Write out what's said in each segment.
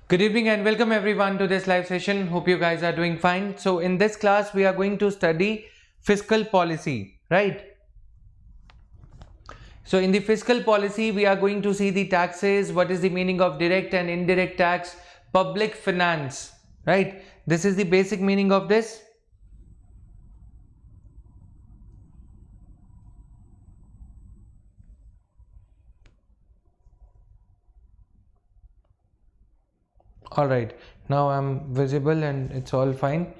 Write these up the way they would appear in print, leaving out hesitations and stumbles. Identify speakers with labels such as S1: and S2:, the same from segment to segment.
S1: Good evening and welcome everyone to this live session. Hope you guys are doing fine. So in this class we are going to study fiscal policy, right? So in the fiscal policy we are going to see the taxes, what is the meaning of direct and indirect tax, public finance, right? This is the basic meaning of this. All right, now I'm visible and it's all fine.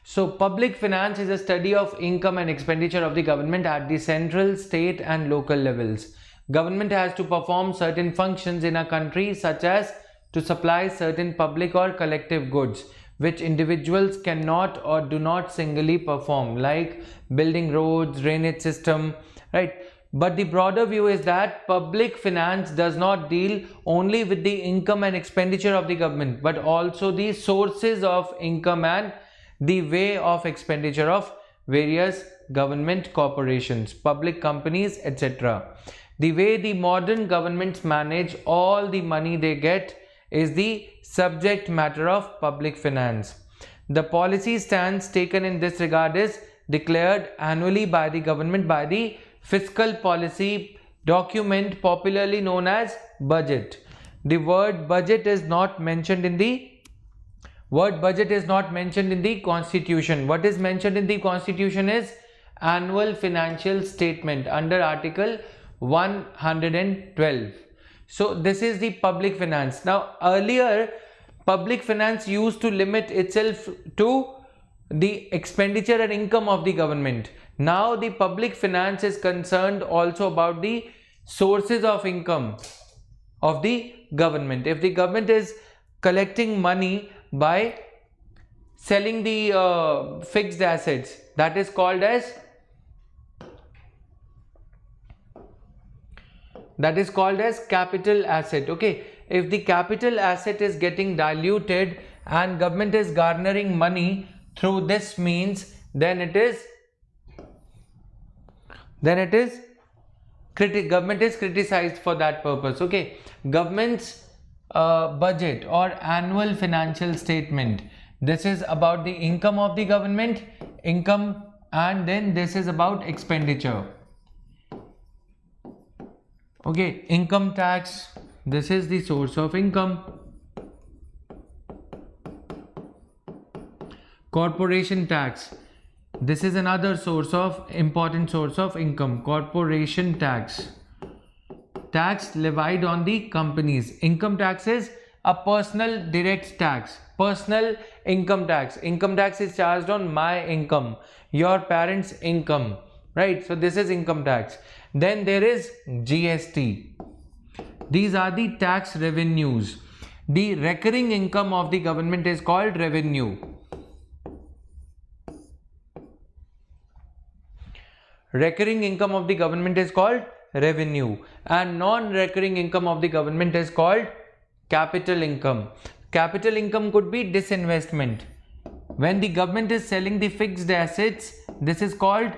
S1: So public finance is a study of income and expenditure of the government at the central, state and local levels. Government has to perform certain functions in a country, such as to supply certain public or collective goods which individuals cannot or do not singly perform, like building roads, drainage system, right? But the broader view is that public finance does not deal only with the income and expenditure of the government, but also the sources of income and the way of expenditure of various government corporations, public companies, etc. The way the modern governments manage all the money they get is the subject matter of public finance. The policy stance taken in this regard is declared annually by the government by the fiscal policy document popularly known as budget. The word budget is not mentioned in the constitution. What is mentioned in the constitution is annual financial statement under article 112. So this is the public finance. Now earlier public finance used to limit itself to the expenditure and income of the government. Now the public finance is concerned also about the sources of income of the government. If the government is collecting money by selling the fixed assets, that is called as capital asset. Okay, if the capital asset is getting diluted and government is garnering money through this means, then it is government is criticized for that purpose. Okay, government's budget or annual financial statement, this is about the income of the government, and then this is about expenditure. Okay, income tax, this is the source of income. Corporation tax, this is another important source of income. Corporation tax, tax levied on the companies. Income tax is a personal direct tax. Personal income tax. Income tax is charged on my income, your parents' income, right? So this is income tax. Then there is GST. These are the tax revenues. The recurring income of the government is called revenue. Recurring income of the government is called revenue, and non-recurring income of the government is called capital income. Capital income could be disinvestment. When the government is selling the fixed assets, this is called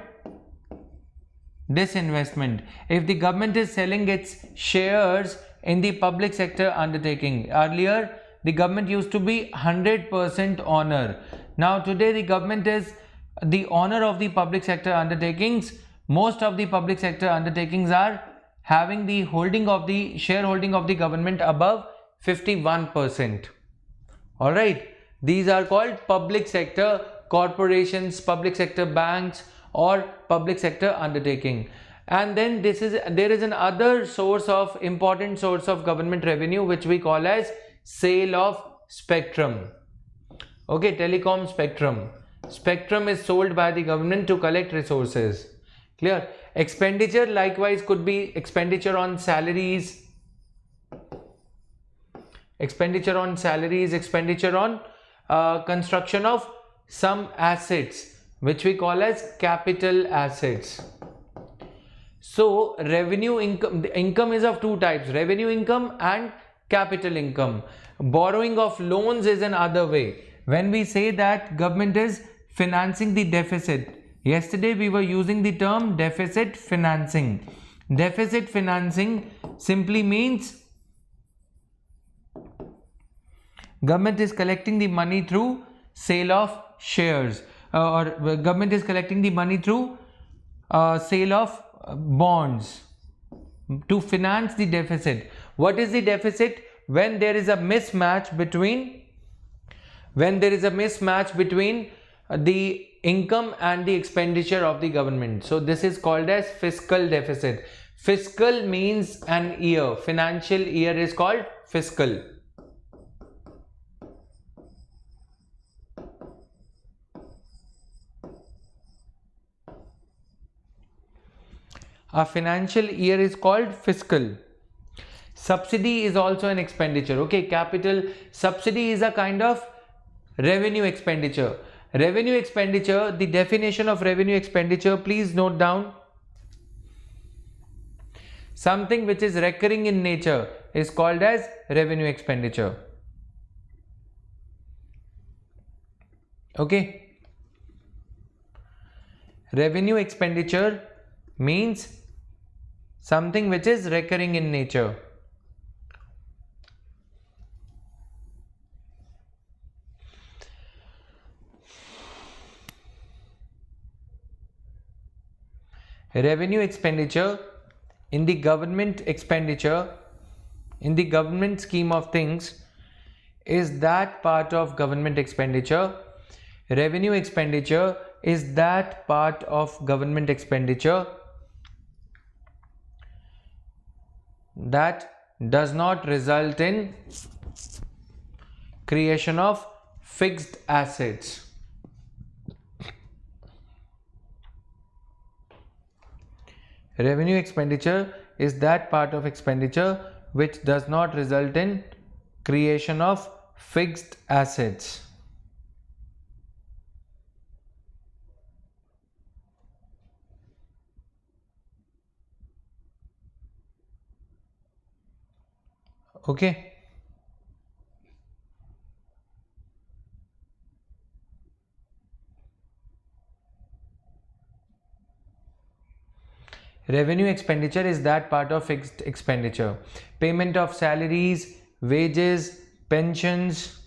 S1: disinvestment. If the government is selling its shares in the public sector undertaking, earlier the government used to be 100% owner. Now today the government is the owner of the public sector undertakings. Most of the public sector undertakings are having the shareholding of the government above 51%. All right, these are called public sector corporations, public sector banks, or public sector undertaking. And then there is another important source of government revenue, which we call as sale of spectrum. Okay, telecom spectrum. Spectrum is sold by the government to collect resources. Clear? Expenditure likewise could be expenditure on salaries, expenditure on construction of some assets, which we call as capital assets. So revenue income is of two types: revenue income and capital income. Borrowing of loans is another way. When we say that government is financing the deficit, yesterday we were using the term deficit financing. Deficit financing simply means Government is collecting the money through sale of shares, or government is collecting the money through sale of bonds to finance the deficit. What is the deficit? When there is a mismatch between the income and the expenditure of the government. So this is called as fiscal deficit. Fiscal means an year. Financial year is called fiscal. A financial year is called fiscal. Subsidy is also an expenditure. Okay, capital subsidy is a kind of revenue expenditure. Revenue expenditure, the definition of revenue expenditure, please note down. Something which is recurring in nature is called as revenue expenditure. Okay. Revenue expenditure means something which is recurring in nature. Revenue expenditure in the government scheme of things is that part of government expenditure. Revenue expenditure is that part of government expenditure that does not result in creation of fixed assets. Revenue expenditure is that part of expenditure which does not result in creation of fixed assets. Okay. Revenue expenditure is that part of fixed expenditure. Payment of salaries, wages, pensions.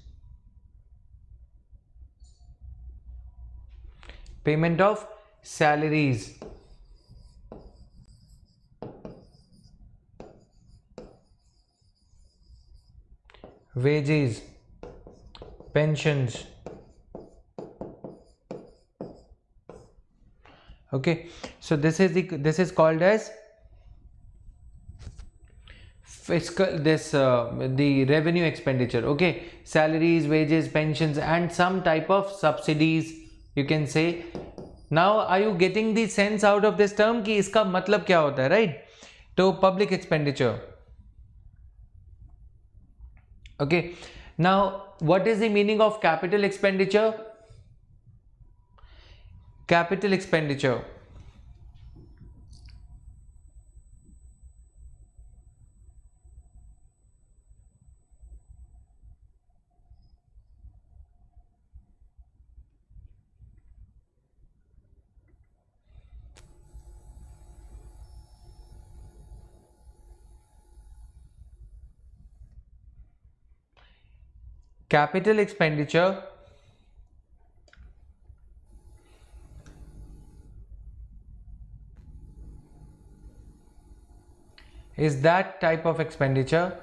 S1: Payment of salaries, wages, pensions. Okay, so this is called as fiscal, the revenue expenditure. Okay, salaries, wages, pensions, and some type of subsidies, you can say. Now are you getting the sense out of this term कि इसका मतलब क्या होता है, right? तो public expenditure. Okay, now what is the meaning of capital expenditure? Capital expenditure. Capital expenditure is that type of expenditure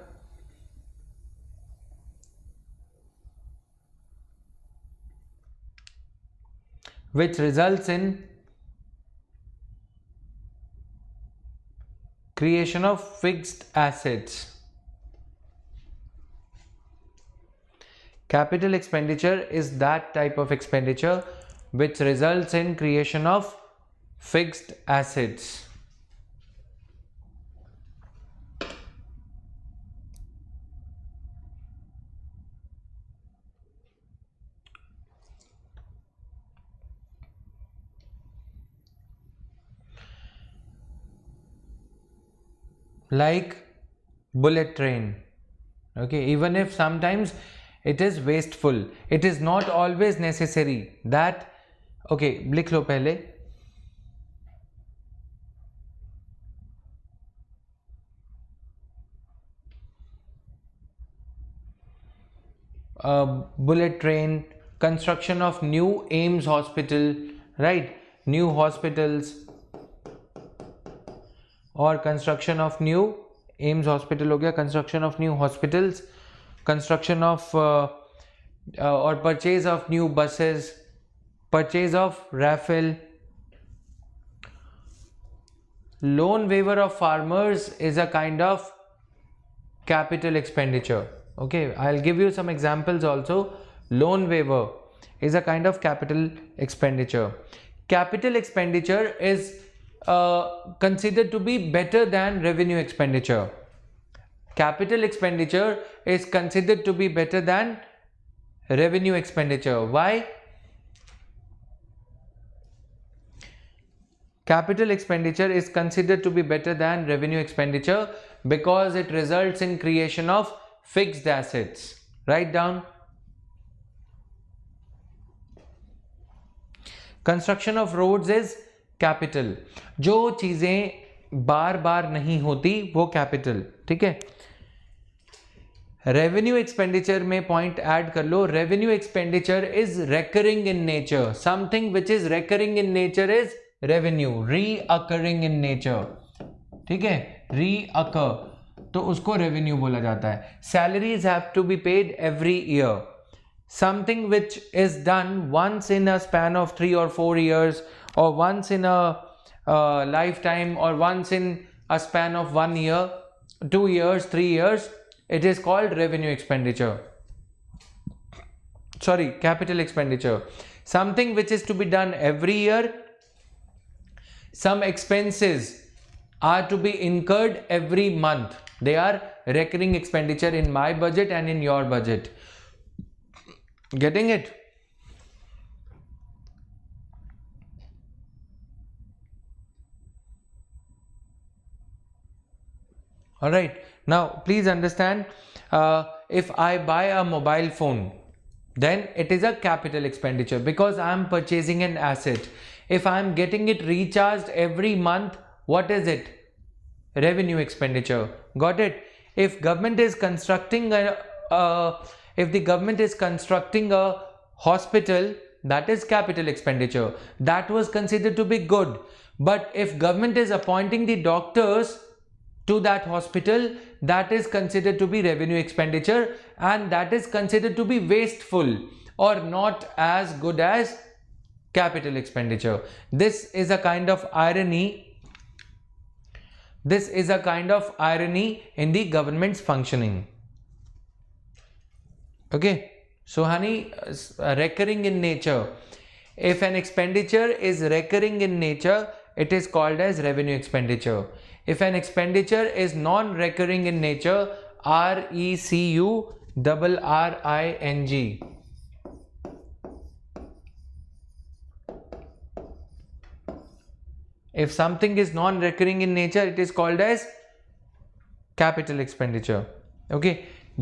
S1: which results in creation of fixed assets. Capital expenditure is that type of expenditure which results in creation of fixed assets. Like bullet train. Okay, even if sometimes it is wasteful, it is not always necessary that. Okay, लिख लो पहले. bullet train, construction of new AIIMS hospital, right? New hospitals, or construction of new AIIMS hospital हो गया, construction of new hospitals, construction of or purchase of new buses, purchase of Rafale. Loan waiver of farmers is a kind of capital expenditure. Okay, I'll give you some examples also. Loan waiver is a kind of capital expenditure. Capital expenditure is considered to be better than revenue expenditure. Capital expenditure is considered to be better than revenue expenditure. Why? Capital expenditure is considered to be better than revenue expenditure because it results in creation of fixed assets. Write down. Construction of roads is capital. जो चीजें बार बार नहीं होती वो capital. ठीक है. Revenue expenditure में point add कर लो. Revenue expenditure is recurring in nature. Something which is recurring in nature is revenue. Reoccurring in nature. ठीक है. रीअकर तो उसको रेवेन्यू बोला जाता है. Salaries have to be paid every year. Something which is done once in a span of 3 or 4 years, or once in a lifetime, or once in a span of 1 year, 2 years, 3 years, it is called revenue expenditure. Sorry, capital expenditure. Something which is to be done every year. Some expenses are to be incurred every month. They are recurring expenditure in my budget and in your budget. Getting it? All right. Now, please understand, if I buy a mobile phone, then it is a capital expenditure because I am purchasing an asset. If I am getting it recharged every month, what is it? Revenue expenditure. Got it? If government is constructing if the government is constructing a hospital, that is capital expenditure. That was considered to be good. But if government is appointing the doctors to that hospital, that is considered to be revenue expenditure, and that is considered to be wasteful or not as good as capital expenditure. This is a kind of irony. This is a kind of irony in the government's functioning. Okay, so honey, recurring in nature. If an expenditure is recurring in nature, it is called as revenue expenditure. If an expenditure is non-recurring in nature, RECURRING. If something is non-recurring in nature, it is called as capital expenditure. Okay.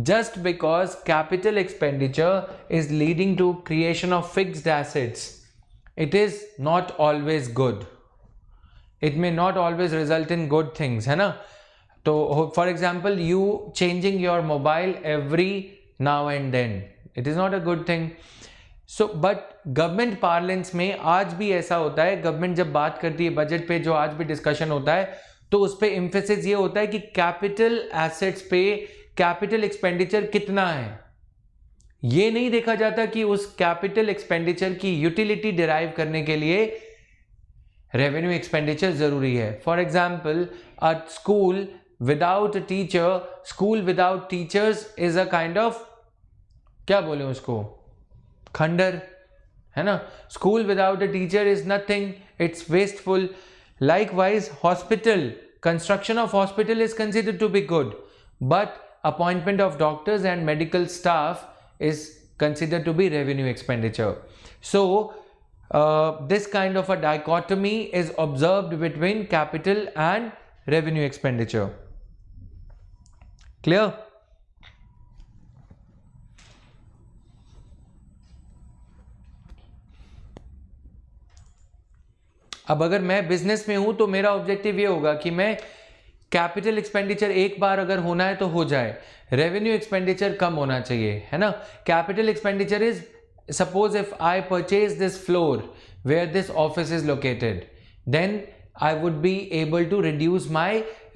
S1: Just because capital expenditure is leading to creation of fixed assets, it is not always good. It may not always result in good things, है ना? तो for example, you changing your mobile every now and then, it is not a good thing. So, but government parlance में आज भी ऐसा होता है. Government जब बात करती है बजट पे, जो आज भी डिस्कशन होता है, तो उस पे एम्फेसिस ये होता है कि कैपिटल एसेट्स पे कैपिटल एक्सपेंडिचर कितना है. ये नहीं देखा जाता कि उस कैपिटल एक्सपेंडिचर की यूटिलिटी डिराइव करने के लिए रेवेन्यू एक्सपेंडिचर जरूरी है. For example, a school without a teacher, school without teachers is a kind of, क्या बोले उसको, खंडर, है ना. School without a teacher is nothing, it's wasteful. Likewise hospital, construction of hospital is considered to be good, but appointment of doctors and medical staff is considered to be revenue expenditure. So this kind of a dichotomy is observed between capital and revenue expenditure. Clear? अब अगर मैं business में हूं तो मेरा objective ये होगा कि मैं कैपिटल एक्सपेंडिचर एक बार अगर होना है तो हो जाए, रेवेन्यू एक्सपेंडिचर कम होना चाहिए, है ना. Capital expenditure is, suppose if I purchase this floor where this office is located, then I would be able to reduce my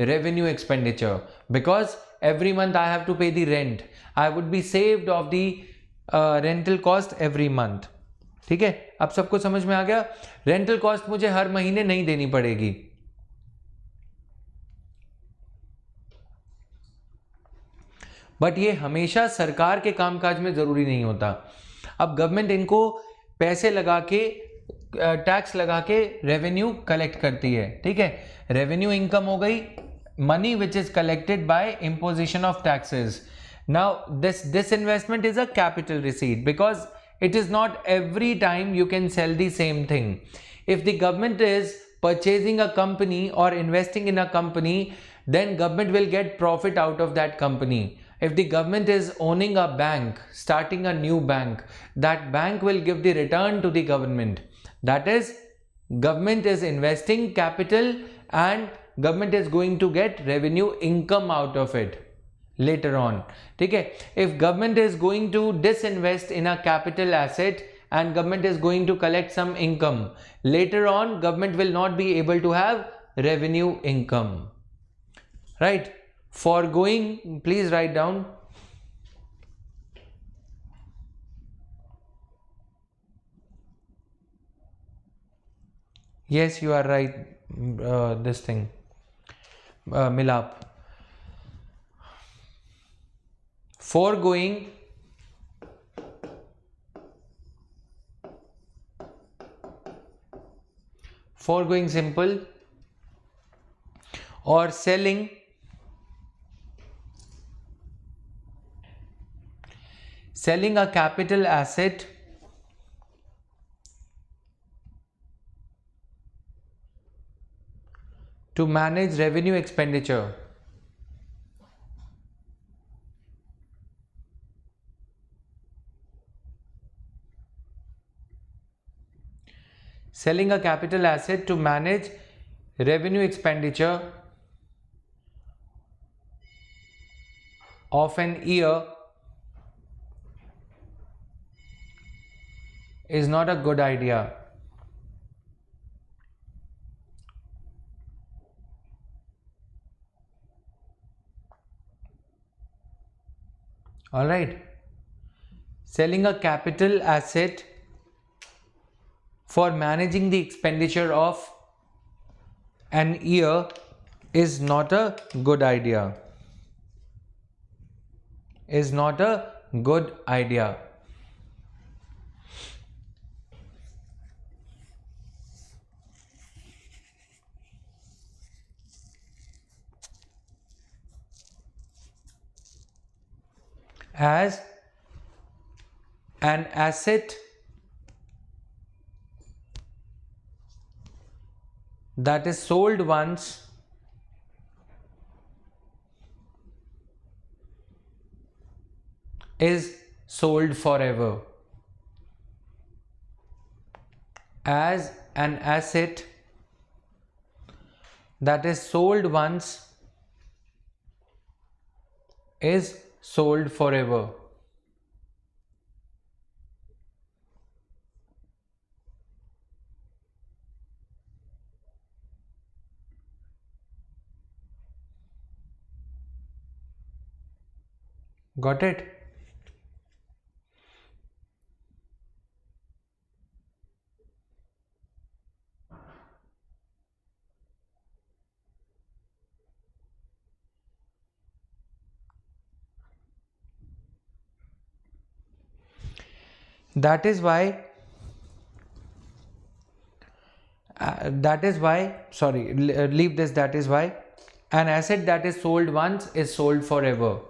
S1: revenue expenditure because every month I have to pay the rent. I would be saved of the rental cost every month. ठीक है, अब सबको समझ में आ गया. Rental cost मुझे हर महीने नहीं देनी पड़ेगी. बट ये हमेशा सरकार के कामकाज में जरूरी नहीं होता. अब गवर्नमेंट इनको पैसे लगा के, टैक्स लगा के रेवेन्यू कलेक्ट करती है. ठीक है, रेवेन्यू इनकम हो गई, money which is collected by imposition of taxes. Now this investment is a capital receipt because it is not every time you can sell the same thing. If the government is purchasing a company or investing in a company, then government will get profit out of that company. If the government is owning a bank, starting a new bank, that bank will give the return to the government. That is, government is investing capital and government is going to get revenue income out of it later on. ठीक है, if government is going to disinvest in a capital asset and government is going to collect some income, later on government will not be able to have revenue income, right? Foregoing, please write down. Yes, you are right. This thing, Milap. Foregoing simple, or selling a capital asset to manage revenue expenditure. Selling a capital asset to manage revenue expenditure of an year is not a good idea. All right, selling a capital asset for managing the expenditure of an year is not a good idea. Is not a good idea. As an asset that is sold once is sold forever. As an asset that is sold once is sold forever. Got it? That is why sorry, leave this. That is why an asset that is sold once is sold forever.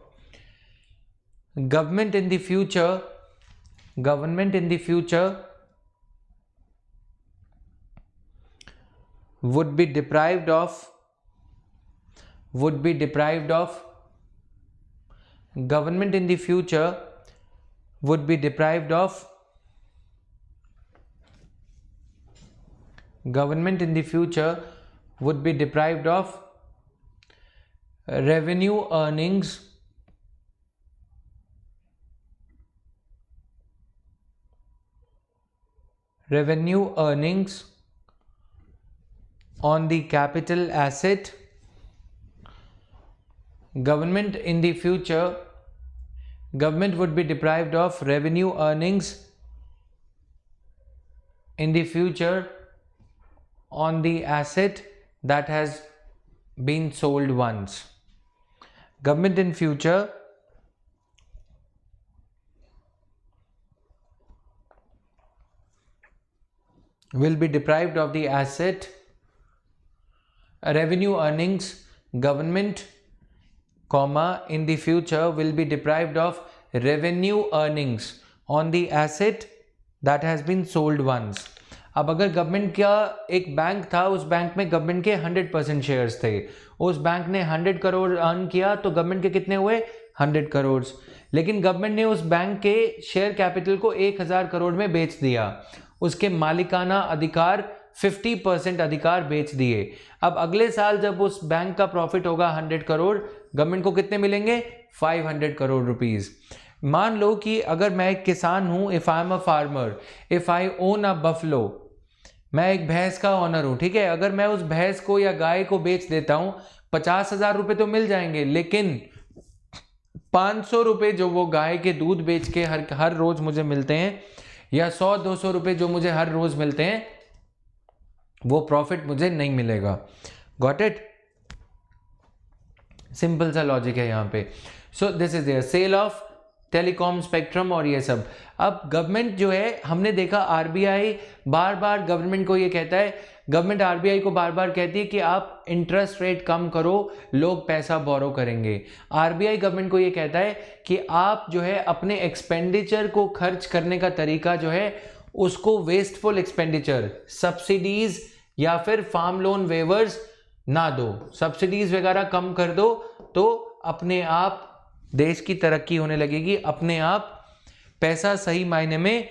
S1: Government in the future would be deprived of government in the future would be deprived of revenue earnings on the capital asset. Government in the future, government would be deprived of revenue earnings in the future on the asset that has been sold once. Government in future will be deprived of the asset revenue earnings. Government comma in the future will be deprived of revenue earnings on the asset that has been sold once. अब अगर government का एक bank था, उस bank में government के 100% shares थे, उस बैंक ने 100 करोड़ अर्न किया, तो गवर्नमेंट के कितने हुए 100 करोड़, लेकिन गवर्नमेंट ने उस बैंक के शेयर कैपिटल को 1000 करोड़ में बेच दिया, उसके मालिकाना अधिकार 50% अधिकार बेच दिए। अब अगले साल जब उस बैंक का प्रॉफिट होगा 100 करोड़, गवर्नमेंट को कितने मिलेंगे 500 करोड़ रुपीस। मान लो कि अगर मैं एक किसान हूं, if I am a farmer, if I own a buffalo, मैं एक भैंस का ऑनर हूं, ठीक है, अगर मैं उस भैंस को या गाय को बेच देता हूं, 50,000 रुपए तो मिल जाएंगे, लेकिन 500 रुपए जो वो गाय के दूध बेच के हर रोज मुझे मिलते हैं, या 100-200 रुपए जो मुझे हर रोज मिलते हैं, वो प्रॉफिट मुझे नहीं मिलेगा। Got it? सिंपल सा लॉजिक है यहां पे। So this is there sale of telecom spectrum और ये सब। अब गवर्नमेंट जो है, हमने देखा आरबीआई बार बार गवर्नमेंट को ये कहता है, गवर्नमेंट आरबीआई को बार बार कहती है कि आप इंटरेस्ट रेट कम करो, लोग पैसा बोरो करेंगे। आरबीआई गवर्नमेंट को ये कहता है कि आप जो है अपने एक्सपेंडिचर को खर्च करने का तरीका जो है उसको वेस्टफुल एक्सपेंडिचर, सब्सिडीज या फिर फार्म लोन वेवर्स ना दो, सब्सिडीज वगैरह कम कर दो, तो अपने आप देश की तरक्की होने लगेगी, अपने आप पैसा सही मायने में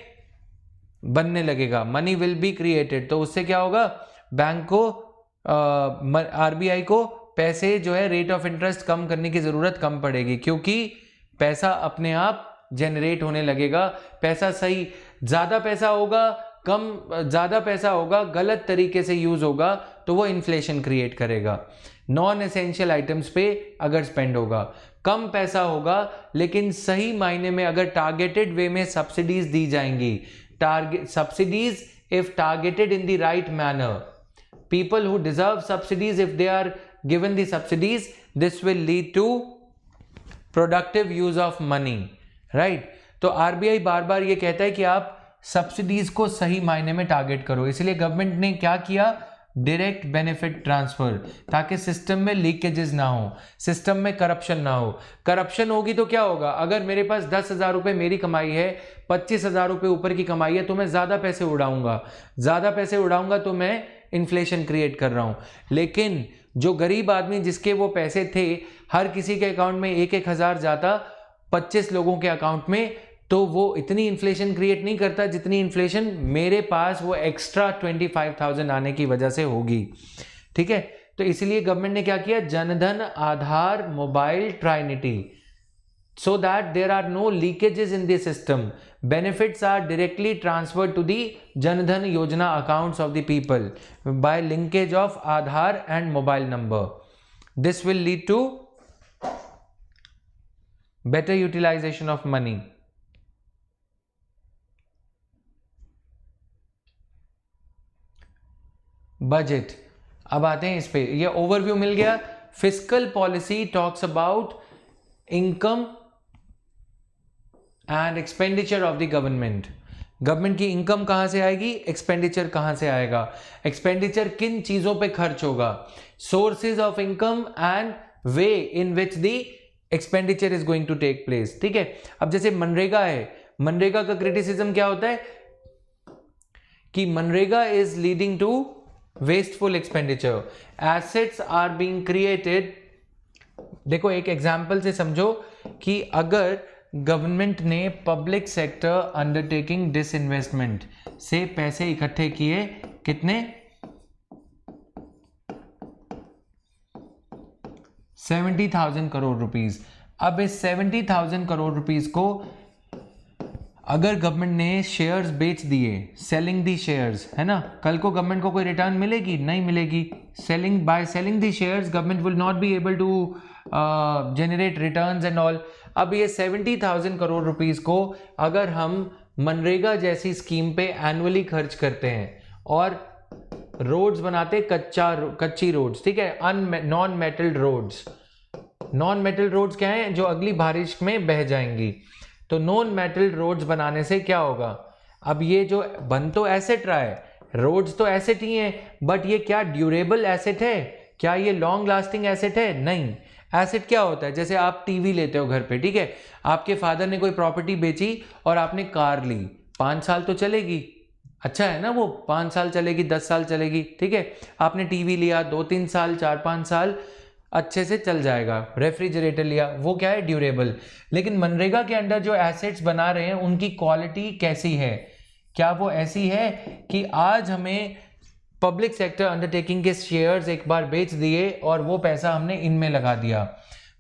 S1: बनने लगेगा, मनी विल बी क्रिएटेड। तो उससे क्या होगा, बैंक को आरबीआई को पैसे जो है रेट ऑफ इंटरेस्ट कम करने की जरूरत कम पड़ेगी, क्योंकि पैसा अपने आप जनरेट होने लगेगा। पैसा सही, ज्यादा पैसा होगा, कम ज्यादा पैसा होगा, गलत तरीके से यूज होगा तो वो इन्फ्लेशन क्रिएट करेगा। नॉन एसेंशियल आइटम्स पे अगर स्पेंड होगा, कम पैसा होगा लेकिन सही मायने में अगर टारगेटेड वे में सब्सिडीज दी जाएंगी, target subsidies if targeted in the right manner, people who deserve subsidies, if they are given the subsidies, this will lead to productive use of money, right? तो आरबीआई बार बार ये कहता है कि आप सब्सिडीज को सही मायने में टारगेट करो, इसलिए गवर्नमेंट ने क्या किया, डायरेक्ट बेनिफिट ट्रांसफर, ताकि सिस्टम में लीकेजेस ना हो, सिस्टम में करप्शन ना हो। करप्शन होगी तो क्या होगा, अगर मेरे पास 10,000 रुपए मेरी कमाई है, 25,000 रुपए ऊपर की कमाई है, तो मैं ज्यादा पैसे उड़ाऊंगा, ज्यादा पैसे उड़ाऊंगा तो मैं इन्फ्लेशन क्रिएट कर रहा हूं। लेकिन जो गरीब आदमी जिसके वो पैसे थे, हर किसी के अकाउंट में 1,000 जाता 25 लोगों के अकाउंट में, तो वो इतनी इन्फ्लेशन क्रिएट नहीं करता जितनी इन्फ्लेशन मेरे पास वो एक्स्ट्रा 25,000 आने की वजह से होगी। ठीक है, तो इसलिए गवर्नमेंट ने क्या किया, Jan Dhan Aadhaar mobile ट्राइनिटी, so that there are no leakages in the system, benefits are directly transferred to the Jan Dhan Yojana accounts of the people by linkage of Aadhaar and mobile number. This will lead to better utilization of money. Budget, अब आते हैं इस पे, ये overview मिल गया। Fiscal policy talks about income and expenditure of the government. Government की income कहां से आएगी, एक्सपेंडिचर कहां से आएगा, एक्सपेंडिचर किन चीजों पे खर्च होगा, sources of income and way in which the expenditure is going to take place. ठीक है, अब जैसे मनरेगा है, मनरेगा का क्रिटिसिज्म क्या होता है कि MNREGA is leading to wasteful expenditure, assets are being created. देखो एक एग्जांपल से समझो कि अगर गवर्नमेंट ने पब्लिक सेक्टर अंडरटेकिंग डिसइन्वेस्टमेंट से पैसे इकट्ठे किए, कितने 70,000 करोड़ रुपीस। अब इस 70,000 करोड़ रुपीस को अगर गवर्नमेंट ने शेयर्स बेच दिए, सेलिंग दी शेयर्स, है ना, कल को गवर्नमेंट को कोई रिटर्न मिलेगी? नहीं मिलेगी। Selling the shares government will not be able to generate returns and all. अब ये 70,000 करोड़ रुपीस को अगर हम मनरेगा जैसी स्कीम पे एनुअली खर्च करते हैं और रोड्स बनाते, कच्ची रोड्स, ठीक है, non metal roads. Non metal roads क्या है? जो अगली बारिश में बह जाएंगी। तो नॉन मेटल रोड्स बनाने से क्या होगा? अब ये जो बन तो एसेट रहा है, रोड्स तो एसेट ही है, बट ये क्या ड्यूरेबल एसेट है? क्या ये लॉन्ग लास्टिंग एसेट है? नहीं। एसेट क्या होता है? जैसे आप टीवी लेते हो घर पे, ठीक है, आपके फादर ने कोई प्रॉपर्टी बेची और आपने कार ली, 5 साल तो चलेगी, अच्छा है ना, वो 5 साल चलेगी, 10 साल चलेगी, ठीक है। आपने टीवी लिया 2-3 साल, 4-5 साल अच्छे से चल जाएगा। रेफ्रिजरेटर लिया, वो क्या है? ड्यूरेबल। लेकिन मनरेगा के अंडर जो एसेट्स बना रहे हैं उनकी क्वालिटी कैसी है? क्या वो ऐसी है कि आज हमें पब्लिक सेक्टर अंडरटेकिंग के शेयर्स एक बार बेच दिए और वो पैसा हमने इनमें लगा दिया,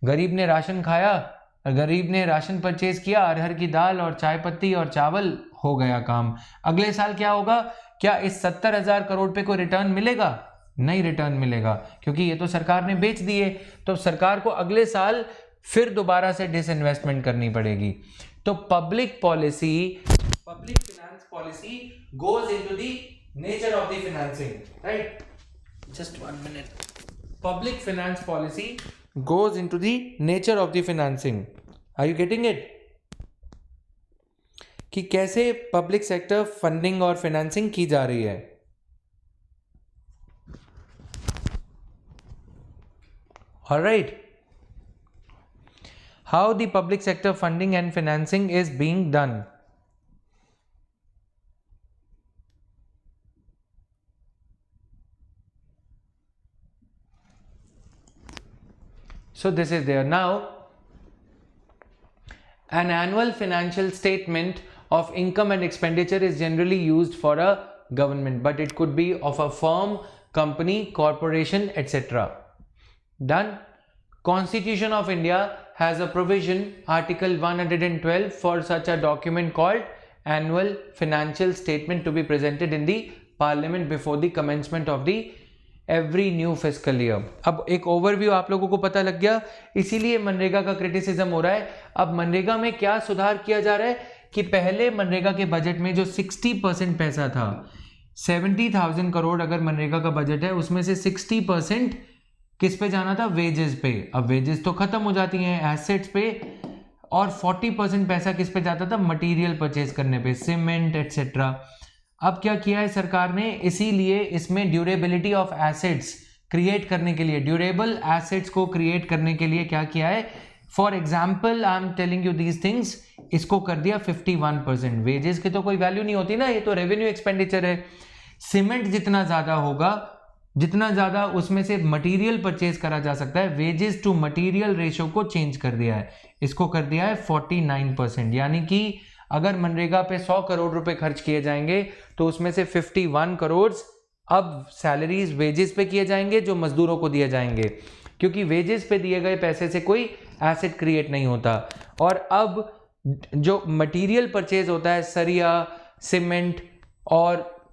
S1: गरीब ने राशन खाया, गरीब ने राशन परचेज किया, अरहर की दाल और चाय पत्ती और चावल, हो गया काम। अगले साल क्या होगा? क्या इस 70,000 करोड़ पे कोई रिटर्न मिलेगा? नहीं रिटर्न मिलेगा, क्योंकि ये तो सरकार ने बेच दिए। तो सरकार को अगले साल फिर दोबारा से डिसइन्वेस्टमेंट करनी पड़ेगी। तो public finance policy goes into the nature of the financing, right? Just 1 minute. Public finance policy goes into the nature of the financing. Are you getting it? कि कैसे पब्लिक सेक्टर फंडिंग और financing की जा रही है। Alright. How the public sector funding and financing is being done. So this is there. Now, an annual financial statement of income and expenditure is generally used for a government, but it could be of a firm, company, corporation, etc. Done. Constitution of India has a provision, Article 112, for such a document called annual financial statement to be presented in the parliament before the commencement of the every new fiscal year. अब एक overview आप लोगों को पता लग गया, इसीलिए मनरेगा का क्रिटिसिज्म हो रहा है। अब मनरेगा में क्या सुधार किया जा रहा है कि पहले मनरेगा के बजट में जो 60% पैसा था, 70,000 करोड़ अगर मनरेगा का बजट है, उसमें से 60% किस पे जाना था? वेजेस पे। अब वेजेस तो खत्म हो जाती हैं, एसेट्स पे, और 40% पैसा किस पे जाता था? मटेरियल परचेज करने पे, सीमेंट एक्सेट्रा। अब क्या किया है सरकार ने? इसीलिए इसमें ड्यूरेबिलिटी ऑफ एसेट्स क्रिएट करने के लिए, ड्यूरेबल एसेट्स को क्रिएट करने के लिए क्या किया है? For example I am telling you these things, इसको कर दिया 51%। वेजेस की तो कोई वैल्यू नहीं होती ना, ये तो रेवेन्यू एक्सपेंडिचर है। सीमेंट जितना ज्यादा होगा, जितना ज्यादा उसमें से मटेरियल परचेज करा जा सकता है, वेजेस टू मटेरियल रेशो को चेंज कर दिया है, इसको कर दिया है 49%। यानी कि अगर मनरेगा पे 100 करोड़ रुपए खर्च किए जाएंगे तो उसमें से 51 करोड़ अब सैलरीज वेजेस पे किए जाएंगे जो मजदूरों को दिए जाएंगे, क्योंकि वेजेस पे दिए गए पैसे से कोई एसेट क्रिएट नहीं होता। और अब जो मटेरियल परचेज होता है, सरिया, सीमेंट और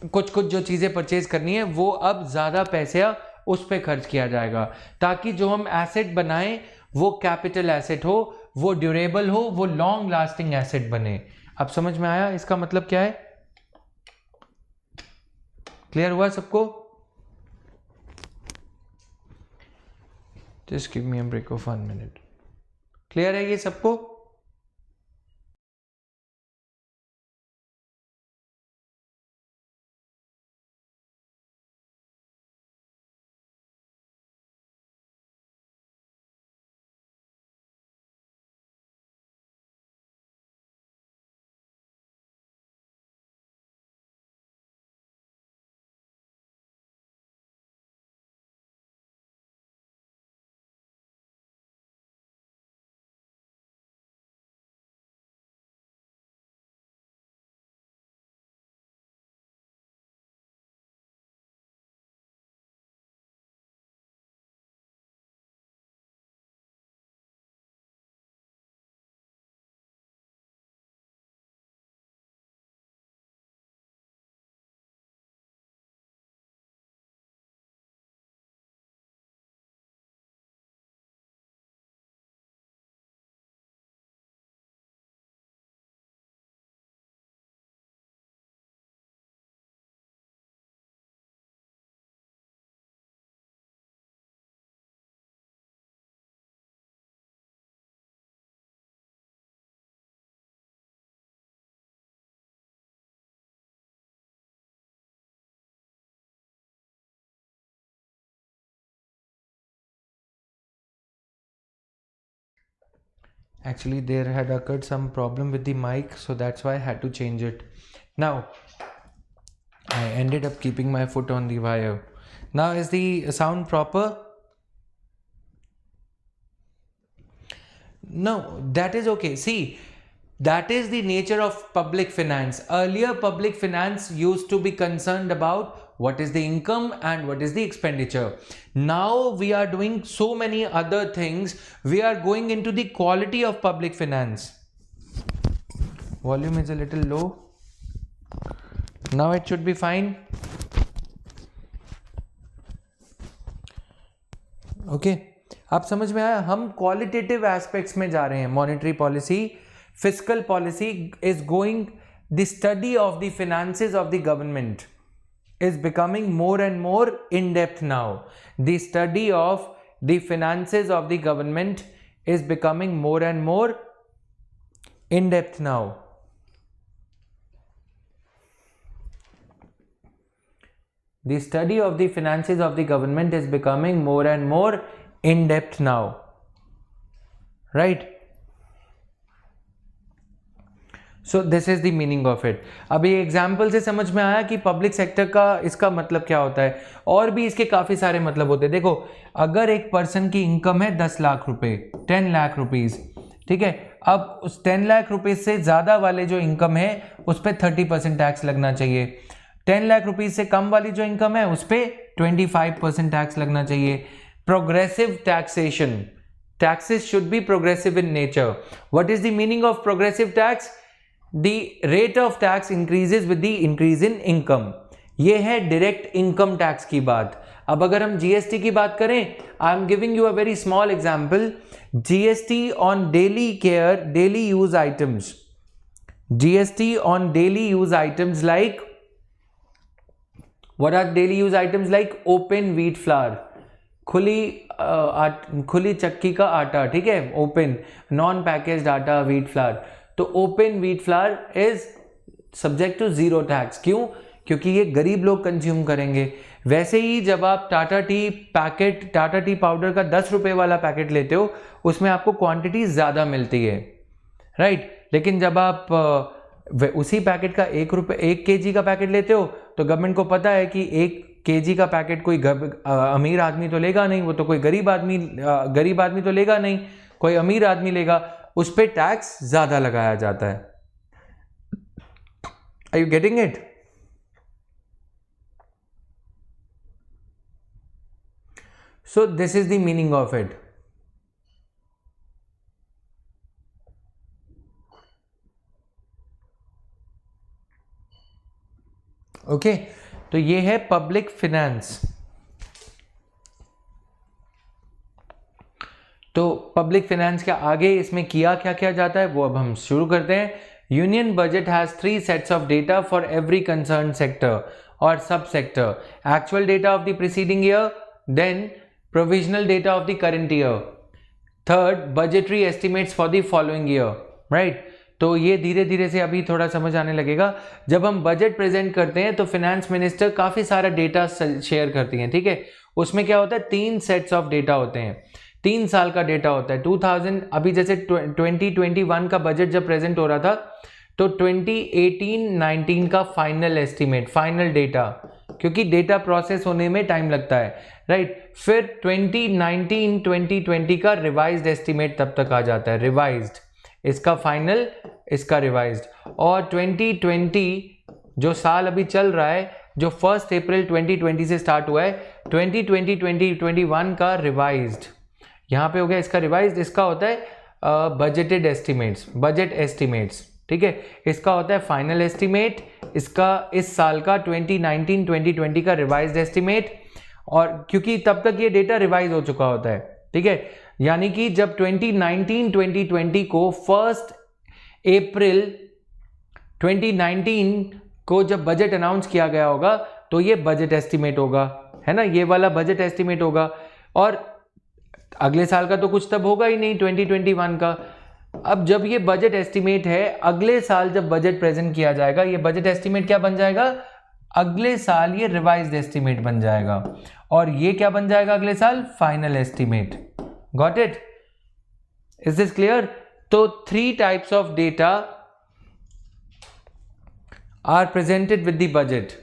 S1: कुछ कुछ जो चीज़ें परचेज करनी है, वो अब ज़्यादा पैसे उस पर खर्च किया जाएगा, ताकि जो हम एसेट बनाएं वो कैपिटल एसेट हो, वो ड्यूरेबल हो, वो लॉन्ग लास्टिंग एसेट बने। अब समझ में आया इसका मतलब क्या है? क्लियर हुआ सबको? Just give me a break of 1 minute. Clear है ये सबको? Actually, there had occurred some problem with the mic, so that's why I had to change it. Now, I ended up keeping my foot on the wire. Now, is the sound proper? No, that is okay. See, that is the nature of public finance. Earlier, public finance used to be concerned about what is the income and what is the expenditure. Now we are doing so many other things. We are going into the quality of public finance. Volume is a little low. Now it should be fine. Okay. आप समझ में आया? हम qualitative aspects में जा रहे हैं. Monetary policy, fiscal policy is going, the study of the finances of the government is becoming more and more in depth now. The study of the finances of the government is becoming more and more in depth now. The study of the finances of the government is becoming more and more in depth now. Right? So this is the meaning of it. अभी example से समझ में आया कि public sector का इसका मतलब क्या होता है. और भी इसके काफ़ी सारे मतलब होते हैं. देखो, अगर एक पर्सन की इनकम है 10 लाख रुपए, 10 लाख रुपीज़, ठीक है. अब उस 10 लाख रुपीज़ से ज़्यादा वाले जो इनकम है उस पर 30% टैक्स लगना चाहिए. 10 लाख रुपीज़ से कम वाली जो इनकम है उस पर 25% टैक्स लगना चाहिए. Progressive taxation. Taxes should be progressive in nature. What is the meaning of progressive tax? The rate of tax increases with the increase in income. ये है डायरेक्ट इनकम टैक्स की बात. अब अगर हम जीएसटी की बात करें, I am giving you a very small example. GST on daily care, daily use items. GST on daily use items like, what are daily use items like? open wheat flour, खुली चक्की का आटा, ठीक है, open non packaged atta, wheat flour. तो open wheat flour is subject to zero tax. क्यों? क्योंकि ये गरीब लोग कंज्यूम करेंगे. वैसे ही जब आप टाटा टी पाउडर का 10 रुपए वाला पैकेट लेते हो, उसमें आपको क्वांटिटी ज़्यादा मिलती है, राइट. लेकिन जब आप उसी पैकेट का 1 केजी का पैकेट लेते हो, तो गवर्नमेंट को पता है कि 1 केजी का पैकेट कोई अमीर आदमी तो लेगा नहीं, वो तो कोई गरीब आदमी तो लेगा नहीं, कोई अमीर आदमी लेगा. उस पर टैक्स ज्यादा लगाया जाता है. Are you getting it? So this is the meaning of it. Okay, तो ये है पब्लिक फिनेंस. तो पब्लिक फाइनेंस के आगे इसमें किया क्या क्या जाता है वो अब हम शुरू करते हैं. Union budget has 3 sets of data for every concern sector और sub sector. Actual data of the preceding year, then provisional data of the current year, third budgetary estimates for the following year, right. तो ये धीरे धीरे से अभी थोड़ा समझ आने लगेगा. जब हम बजट प्रेजेंट करते हैं तो फाइनेंस मिनिस्टर काफ़ी सारा डेटा शेयर करती हैं, ठीक है. उसमें क्या होता है, 3 सेट्स ऑफ डेटा होते हैं, 3 साल का डेटा होता है. 2000 अभी जैसे 2021 का बजट जब प्रेजेंट हो रहा था, तो 2018-19 का फाइनल एस्टिमेट, फाइनल डेटा, क्योंकि डेटा प्रोसेस होने में टाइम लगता है, राइट. फिर 2019-2020 का रिवाइज्ड एस्टिमेट तब तक आ जाता है, रिवाइज्ड, इसका फाइनल, इसका रिवाइज्ड. और 2020 जो साल अभी चल रहा है, जो 1 अप्रैल 2020 से स्टार्ट हुआ है, 2020-2021 का रिवाइज्ड यहाँ पे हो गया, इसका रिवाइज्ड. इसका होता है बजटेड एस्टिमेट्स, बजट एस्टिमेट्स, ठीक है. इसका होता है फाइनल एस्टिमेट, इसका इस साल का 2019-2020 का रिवाइज्ड एस्टिमेट. और क्योंकि तब तक ये डेटा रिवाइज हो चुका होता है, ठीक है. यानी कि जब 2019-2020 को 1 अप्रैल 2019 को जब बजट अनाउंस किया गया होगा, तो ये बजट एस्टिमेट होगा, है ना, ये वाला बजट एस्टिमेट होगा. और अगले साल का तो कुछ तब होगा ही नहीं, 2021 का. अब जब ये बजट एस्टिमेट है, अगले साल जब बजट प्रेजेंट किया जाएगा, ये बजट एस्टिमेट क्या बन जाएगा, अगले साल ये रिवाइज्ड एस्टिमेट बन जाएगा. और ये क्या बन जाएगा अगले साल, final estimate. Got it? Is this clear? तो 3 types of data are presented with the budget: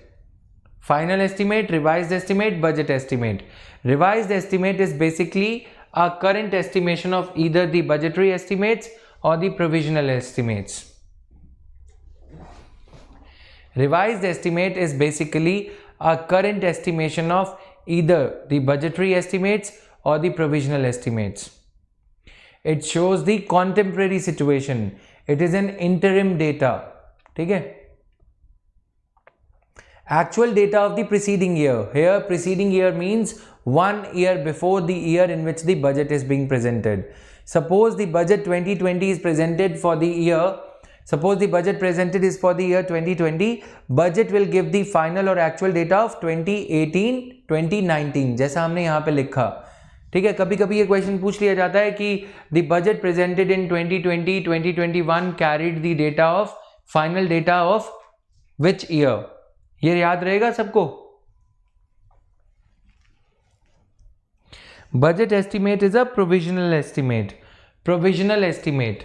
S1: final estimate, revised estimate, budget estimate. Revised estimate is basically a current estimation of either the budgetary estimates or the provisional estimates. Revised estimate is basically a current estimation of either the budgetary estimates or the provisional estimates. It shows the contemporary situation. It is an interim data. ठीक है? Actual data of the preceding year. Here preceding year means 1 year before the year in which the budget is being presented. Suppose the budget 2020 is presented for the year. Suppose the budget presented is for the year 2020. Budget will give the final or actual data of 2018, 2019. जैसा हमने यहाँ पे लिखा. ठीक है, कभी कभी ये क्वेश्चन पूछ लिया जाता है कि the budget presented in 2020 2021 carried the data of final data of which year. ये याद रहेगा सबको. Budget estimate is a provisional estimate. Provisional estimate.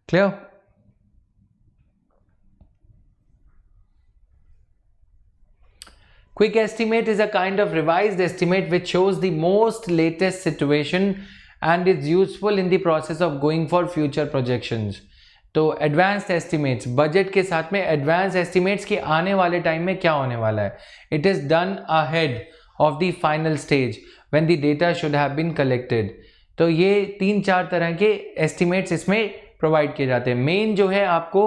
S1: Clear? Quick estimate is a kind of revised estimate which shows the most latest situation and is useful in the process of going for future projections. तो advanced estimates, budget के साथ में advanced estimates कि आने वाले time में क्या होने वाला है. It is done ahead of the final stage when the data should have been collected. तो ये 3-4 तरह के estimates इसमें प्रोवाइड किए जाते हैं. मेन जो है आपको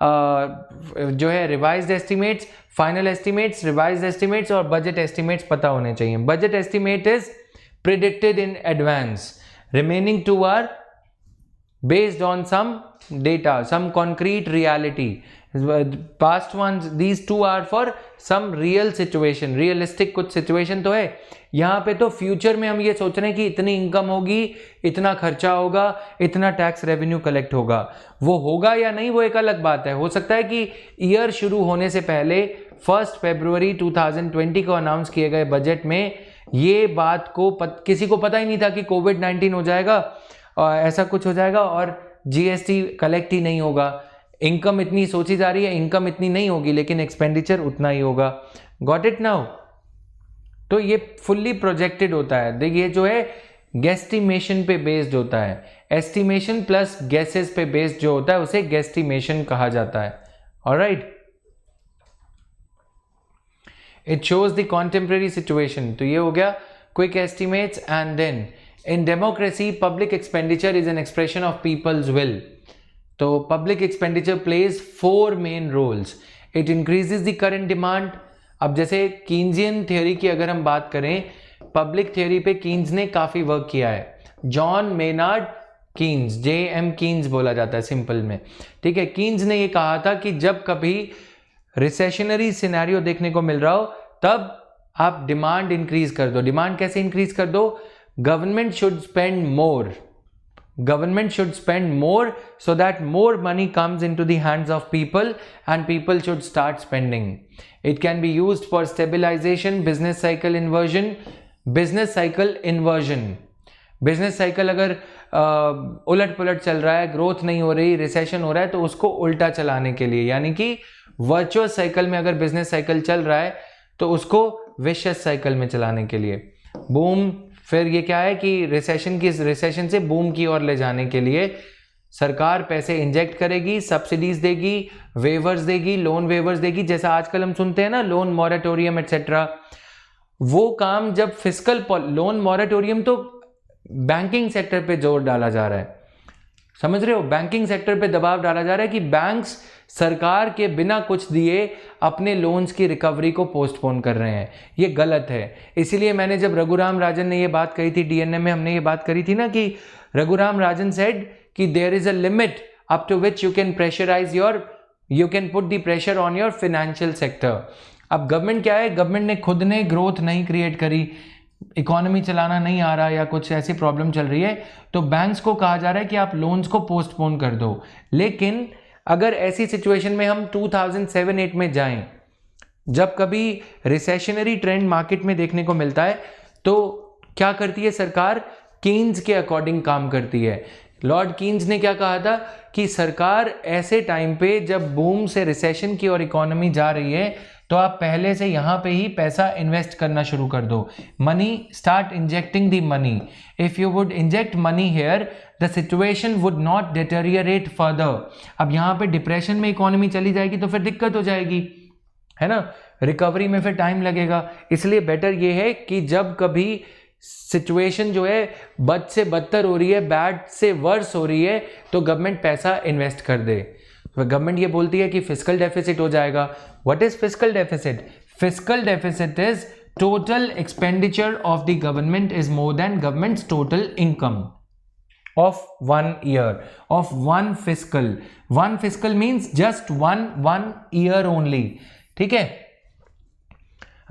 S1: जो है revised estimates, final estimates, revised estimates और बजट एस्टिमेट्स पता होने चाहिए. Budget estimate is predicted in advance. Remaining 2 are based on some data, some concrete reality. Past ones, these two are for some real situation, realistic कुछ situation तो है. यहाँ पे तो फ्यूचर में हम ये सोच रहे हैं कि इतनी इनकम होगी, इतना खर्चा होगा, इतना टैक्स रेवेन्यू कलेक्ट होगा. वो होगा या नहीं वो एक अलग बात है. हो सकता है कि ईयर शुरू होने से पहले 1 फरवरी 2020 को अनाउंस किए गए बजट में ये बात को किसी को पता ही नहीं था कि कोविड-19 हो जाएगा और ऐसा कुछ हो जाएगा और जीएसटी कलेक्ट ही नहीं होगा. इनकम इतनी सोची जा रही है, इनकम इतनी नहीं होगी लेकिन एक्सपेंडिचर उतना ही होगा. Got it now? तो ये फुल्ली प्रोजेक्टेड होता है. देखिए जो है गेस्टिमेशन पे बेस्ड होता है. एस्टिमेशन प्लस गेसेस पे बेस्ड जो होता है उसे गेस्टिमेशन कहा जाता है. Alright, it shows the contemporary situation. तो ये हो गया quick estimates. And then in democracy public expenditure is an expression of people's will. तो public expenditure plays 4 main roles. It increases the current demand. अब जैसे कीन्जियन थ्योरी की अगर हम बात करें, पब्लिक थ्योरी पे कीन्स ने काफ़ी वर्क किया है. John Maynard Keynes, JM Keynes बोला जाता है सिंपल में. ठीक है, कीन्स ने ये कहा था कि जब कभी रिसेशनरी सिनेरियो देखने को मिल रहा हो तब आप डिमांड इंक्रीज कर दो. डिमांड कैसे इंक्रीज कर दो? Government should spend more. Government should spend more so that more money comes into the hands of people and people should start spending. It can be used for stabilization, business cycle inversion. Business cycle inversion. Business cycle अगर उलट पुलट चल रहा है, growth नहीं हो रही, recession हो रहा है, तो उसको उल्टा चलाने के लिए, यानी कि वर्चुअस साइकिल में अगर बिजनेस साइकिल चल रहा है तो उसको विशियस साइकिल में चलाने के लिए. बूम, फिर ये क्या है कि रिसेशन से बूम की ओर ले जाने के लिए सरकार पैसे इंजेक्ट करेगी, सब्सिडीज देगी, वेवर्स देगी, लोन वेवर्स देगी. जैसा आजकल हम सुनते हैं ना, लोन मॉरेटोरियम एटसेट्रा. वो काम जब फिस्कल लोन मॉरेटोरियम, तो बैंकिंग सेक्टर पे जोर डाला जा रहा है. समझ रहे हो? बैंकिंग सेक्टर पे दबाव डाला जा रहा है कि बैंक्स सरकार के बिना कुछ दिए अपने लोन्स की रिकवरी को पोस्टपोन कर रहे हैं. ये गलत है. इसीलिए मैंने जब रघुराम राजन ने ये बात कही थी, डीएनए में हमने ये बात करी थी ना कि रघुराम राजन सेड कि there is a limit up to which you can pressurise you can put the pressure on your financial sector. अब गवर्नमेंट क्या है, गवर्नमेंट ने खुद ने ग्रोथ नहीं क्रिएट करी, इकोनॉमी चलाना नहीं आ रहा या कुछ ऐसी प्रॉब्लम चल रही है, तो बैंक्स को कहा जा रहा है कि आप लोन्स को पोस्टपोन कर दो. लेकिन अगर ऐसी सिचुएशन में हम 2007-8 में जाएं, जब कभी रिसेशनरी ट्रेंड मार्केट में देखने को मिलता है, तो क्या करती है सरकार? कीन्स के अकॉर्डिंग काम करती है। लॉर्ड कीन्स ने क्या कहा था कि सरकार ऐसे टाइम पे जब बूम से रिसेशन की और इकोनॉमी जा रही है तो आप पहले से यहाँ पे ही पैसा इन्वेस्ट करना शुरू कर दो। Money, start injecting the money. If you would inject money here the situation would not deteriorate further. अब यहाँ पे डिप्रेशन में इकोनॉमी चली जाएगी तो फिर दिक्कत हो जाएगी, है ना, रिकवरी में फिर टाइम लगेगा। इसलिए बेटर ये है कि जब कभी सिचुएशन जो है बद से बदतर हो रही है, बैड से वर्स हो रही है, तो गवर्नमेंट पैसा इन्वेस्ट कर दे। तो गवर्नमेंट ये बोलती है कि फिस्कल डेफिसिट हो जाएगा। What is fiscal deficit? Fiscal deficit is total expenditure of the government is more than governments total income of 1 year, of one fiscal. One fiscal means just one year only. ठीक है,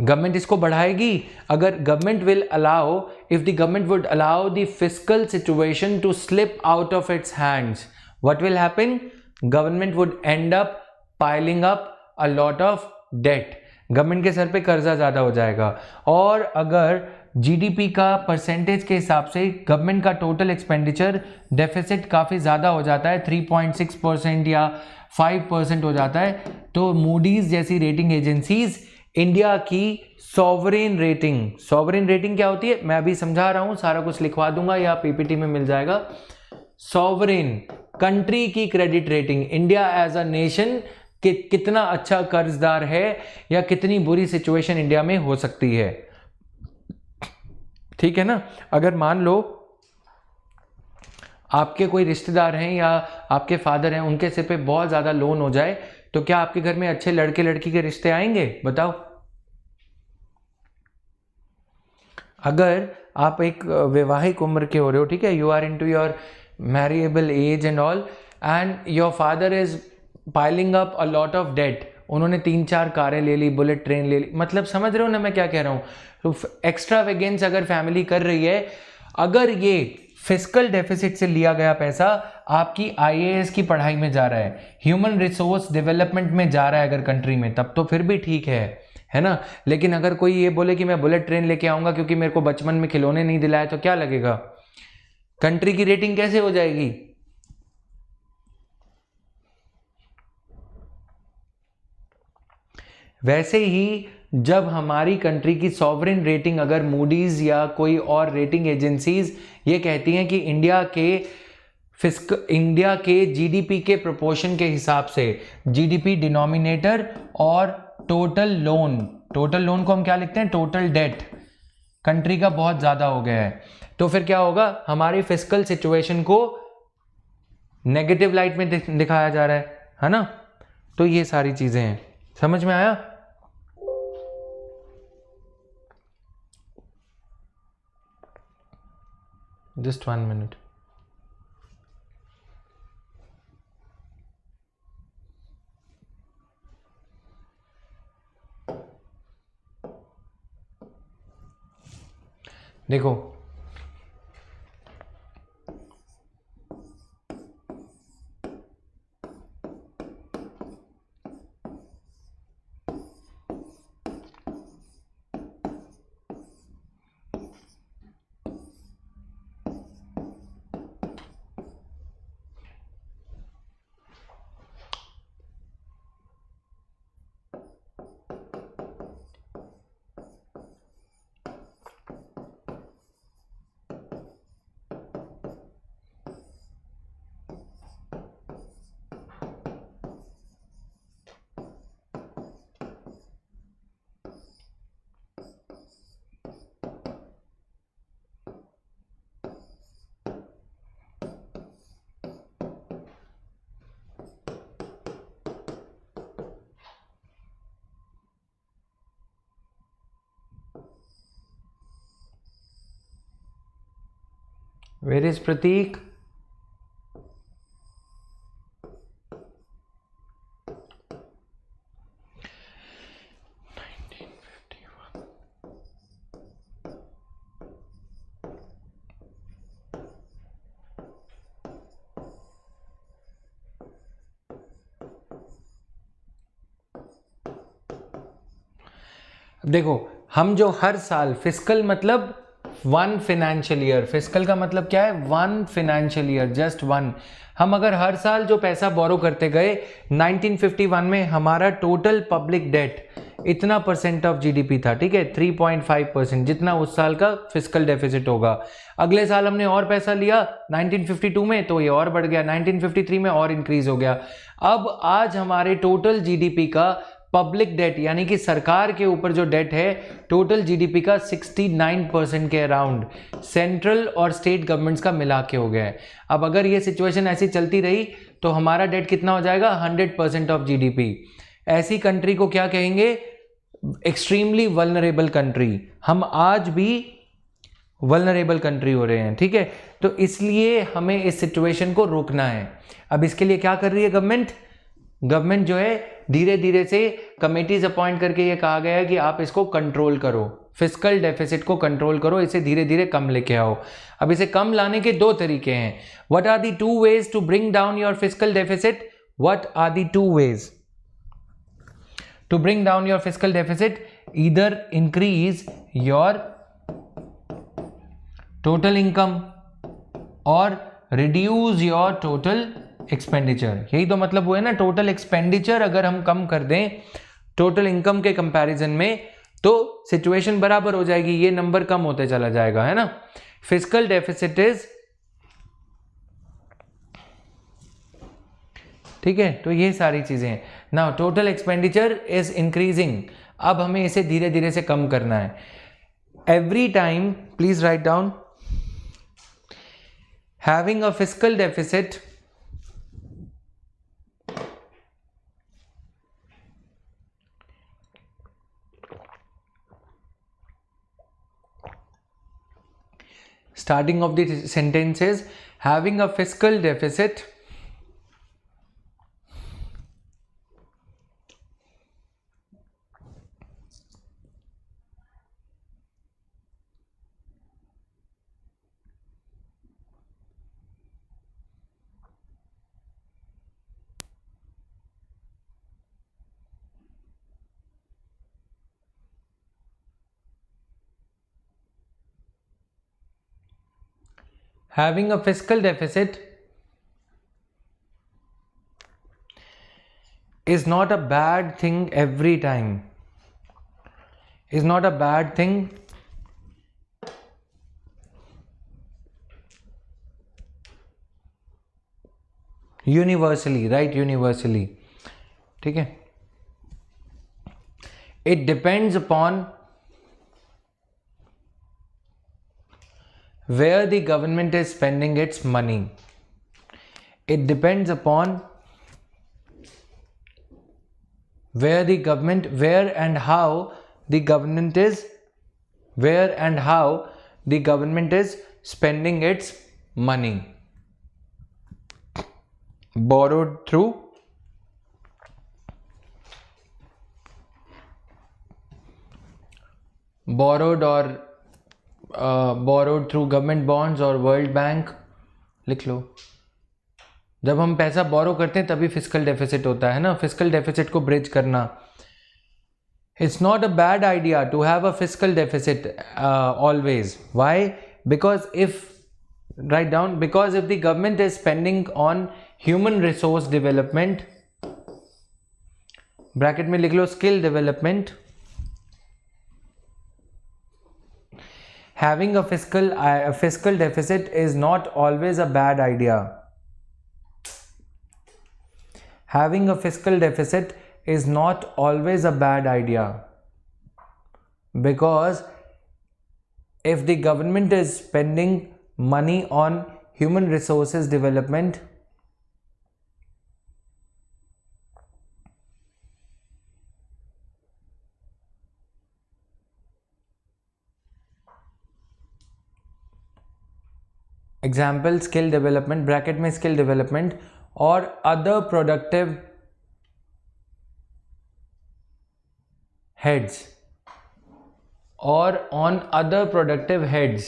S1: government इसको बढ़ाएगी अगर government will allow, if the government would allow the fiscal situation to slip out of its hands, what will happen? Government would end up piling up a lot of debt. Government के सर पे कर्जा ज्यादा हो जाएगा। और अगर GDP का परसेंटेज के हिसाब से गवर्नमेंट का टोटल एक्सपेंडिचर डेफिसिट काफ़ी ज़्यादा हो जाता है, 3.6% या 5% हो जाता है, तो मूडीज जैसी रेटिंग एजेंसीज इंडिया की सॉवरेन रेटिंग क्या होती है मैं अभी समझा रहा हूँ, सारा कुछ लिखवा दूंगा या पीपीटी में मिल जाएगा। सॉवरेन कंट्री की credit rating, India as a nation कि कितना अच्छा कर्जदार है या कितनी बुरी सिचुएशन इंडिया में हो सकती है। ठीक है ना, अगर मान लो आपके कोई रिश्तेदार हैं या आपके फादर हैं, उनके सिर पे बहुत ज़्यादा लोन हो जाए, तो क्या आपके घर में अच्छे लड़के लड़की के रिश्ते आएंगे? बताओ। अगर आप एक वैवाहिक उम्र के हो रहे हो, ठीक है, you are into your marriageable age and all, and your father is piling up a lot of debt, उन्होंने 3-4 कारें ले ली, बुलेट ट्रेन ले ली, मतलब समझ रहे हो ना मैं क्या कह रहा हूँ। तो एक्स्ट्रा वेगेंस अगर फैमिली कर रही है, अगर ये फिस्कल डेफिसिट से लिया गया पैसा आपकी आईएएस की पढ़ाई में जा रहा है, ह्यूमन रिसोर्स डेवलपमेंट में जा रहा है अगर कंट्री में, तब तो फिर भी ठीक है ना। लेकिन अगर कोई ये बोले कि मैं बुलेट ट्रेन लेके आऊंगा क्योंकि मेरे को बचपन में खिलौने नहीं दिलाए, तो क्या लगेगा? कंट्री की रेटिंग कैसे हो जाएगी? वैसे ही जब हमारी कंट्री की सॉवरेन रेटिंग अगर मूडीज या कोई और रेटिंग एजेंसीज ये कहती हैं कि इंडिया के जीडीपी के प्रोपोर्शन के हिसाब से, जीडीपी डिनोमिनेटर और टोटल लोन को हम क्या लिखते हैं? टोटल डेट कंट्री का बहुत ज़्यादा हो गया है, तो फिर क्या होगा? हमारी फिस्कल सिचुएशन को नेगेटिव लाइट में दिखाया जा रहा है ना। तो ये सारी चीज़ें हैं, समझ में आया? Just 1 minute. देखो, where is Prateek? देखो, हम जो हर साल फिस्कल मतलब वन फाइनेंशियल ईयर, फिस्कल का मतलब क्या है, one financial year, just one. हम अगर हर साल जो पैसा बोरो करते गए, 1951 में हमारा टोटल पब्लिक डेट इतना परसेंट ऑफ जीडीपी था, ठीक है, 3.5%, जितना उस साल का फिस्कल डेफिसिट होगा। अगले साल हमने और पैसा लिया 1952 में, तो ये और बढ़ गया, 1953 में और इंक्रीज हो गया। अब आज हमारे टोटल जीडीपी का पब्लिक डेट यानी कि सरकार के ऊपर जो डेट है टोटल जीडीपी का 69% के अराउंड सेंट्रल और स्टेट गवर्नमेंट्स का मिला के हो गया है। अब अगर ये सिचुएशन ऐसी चलती रही तो हमारा डेट कितना हो जाएगा, 100% ऑफ जीडीपी। ऐसी कंट्री को क्या कहेंगे, एक्सट्रीमली वल्नरेबल कंट्री। हम आज भी वल्नरेबल कंट्री हो रहे हैं, ठीक है। तो इसलिए हमें इस सिचुएशन को रोकना है। अब इसके लिए क्या कर रही है गवर्नमेंट जो है धीरे धीरे से कमेटीज अपॉइंट करके ये कहा गया है कि आप इसको कंट्रोल करो, फिस्कल डेफिसिट को कंट्रोल करो, इसे धीरे धीरे कम लेके आओ। अब इसे कम लाने के दो तरीके हैं। What are the two ways to bring down your fiscal deficit? What are the two ways to bring down your fiscal deficit? Either increase your total income और रिड्यूस योर टोटल एक्सपेंडिचर। यही तो मतलब हुआ है ना, total expenditure अगर हम कम कर दें टोटल इनकम के कंपैरिजन में तो सिचुएशन बराबर हो जाएगी, ये नंबर कम होते चला जाएगा, है ना। फिस्कल डेफिसिट इज, ठीक है, तो ये सारी चीजें। Now total expenditure is increasing, अब हमें इसे धीरे धीरे से कम करना है। Every time, please write down, having a fiscal deficit starting of the sentence is having a fiscal deficit having a fiscal deficit is not a bad thing every time, is not a bad thing universally, right, universally, ठीक है। it depends upon where the government is spending its money, it depends upon where the government, where and how the government is, where and how the government is spending its money, borrowed through borrowed or borrowed through government bonds or World Bank, लिख लो। जब हम पैसा बोरो करते हैं तभी fiscal deficit होता है ना, फिस्कल डेफिसिट को ब्रिज करना। It's not a bad idea to have a fiscal deficit always. Why? Because if, write down, because if the government is spending on human resource development, bracket में लिख लो skill development, having a fiscal deficit is not always a bad idea. Having a fiscal deficit is not always a bad idea, because if the government is spending money on human resources development, example skill development, bracket में skill development, और other productive heads, और on other productive heads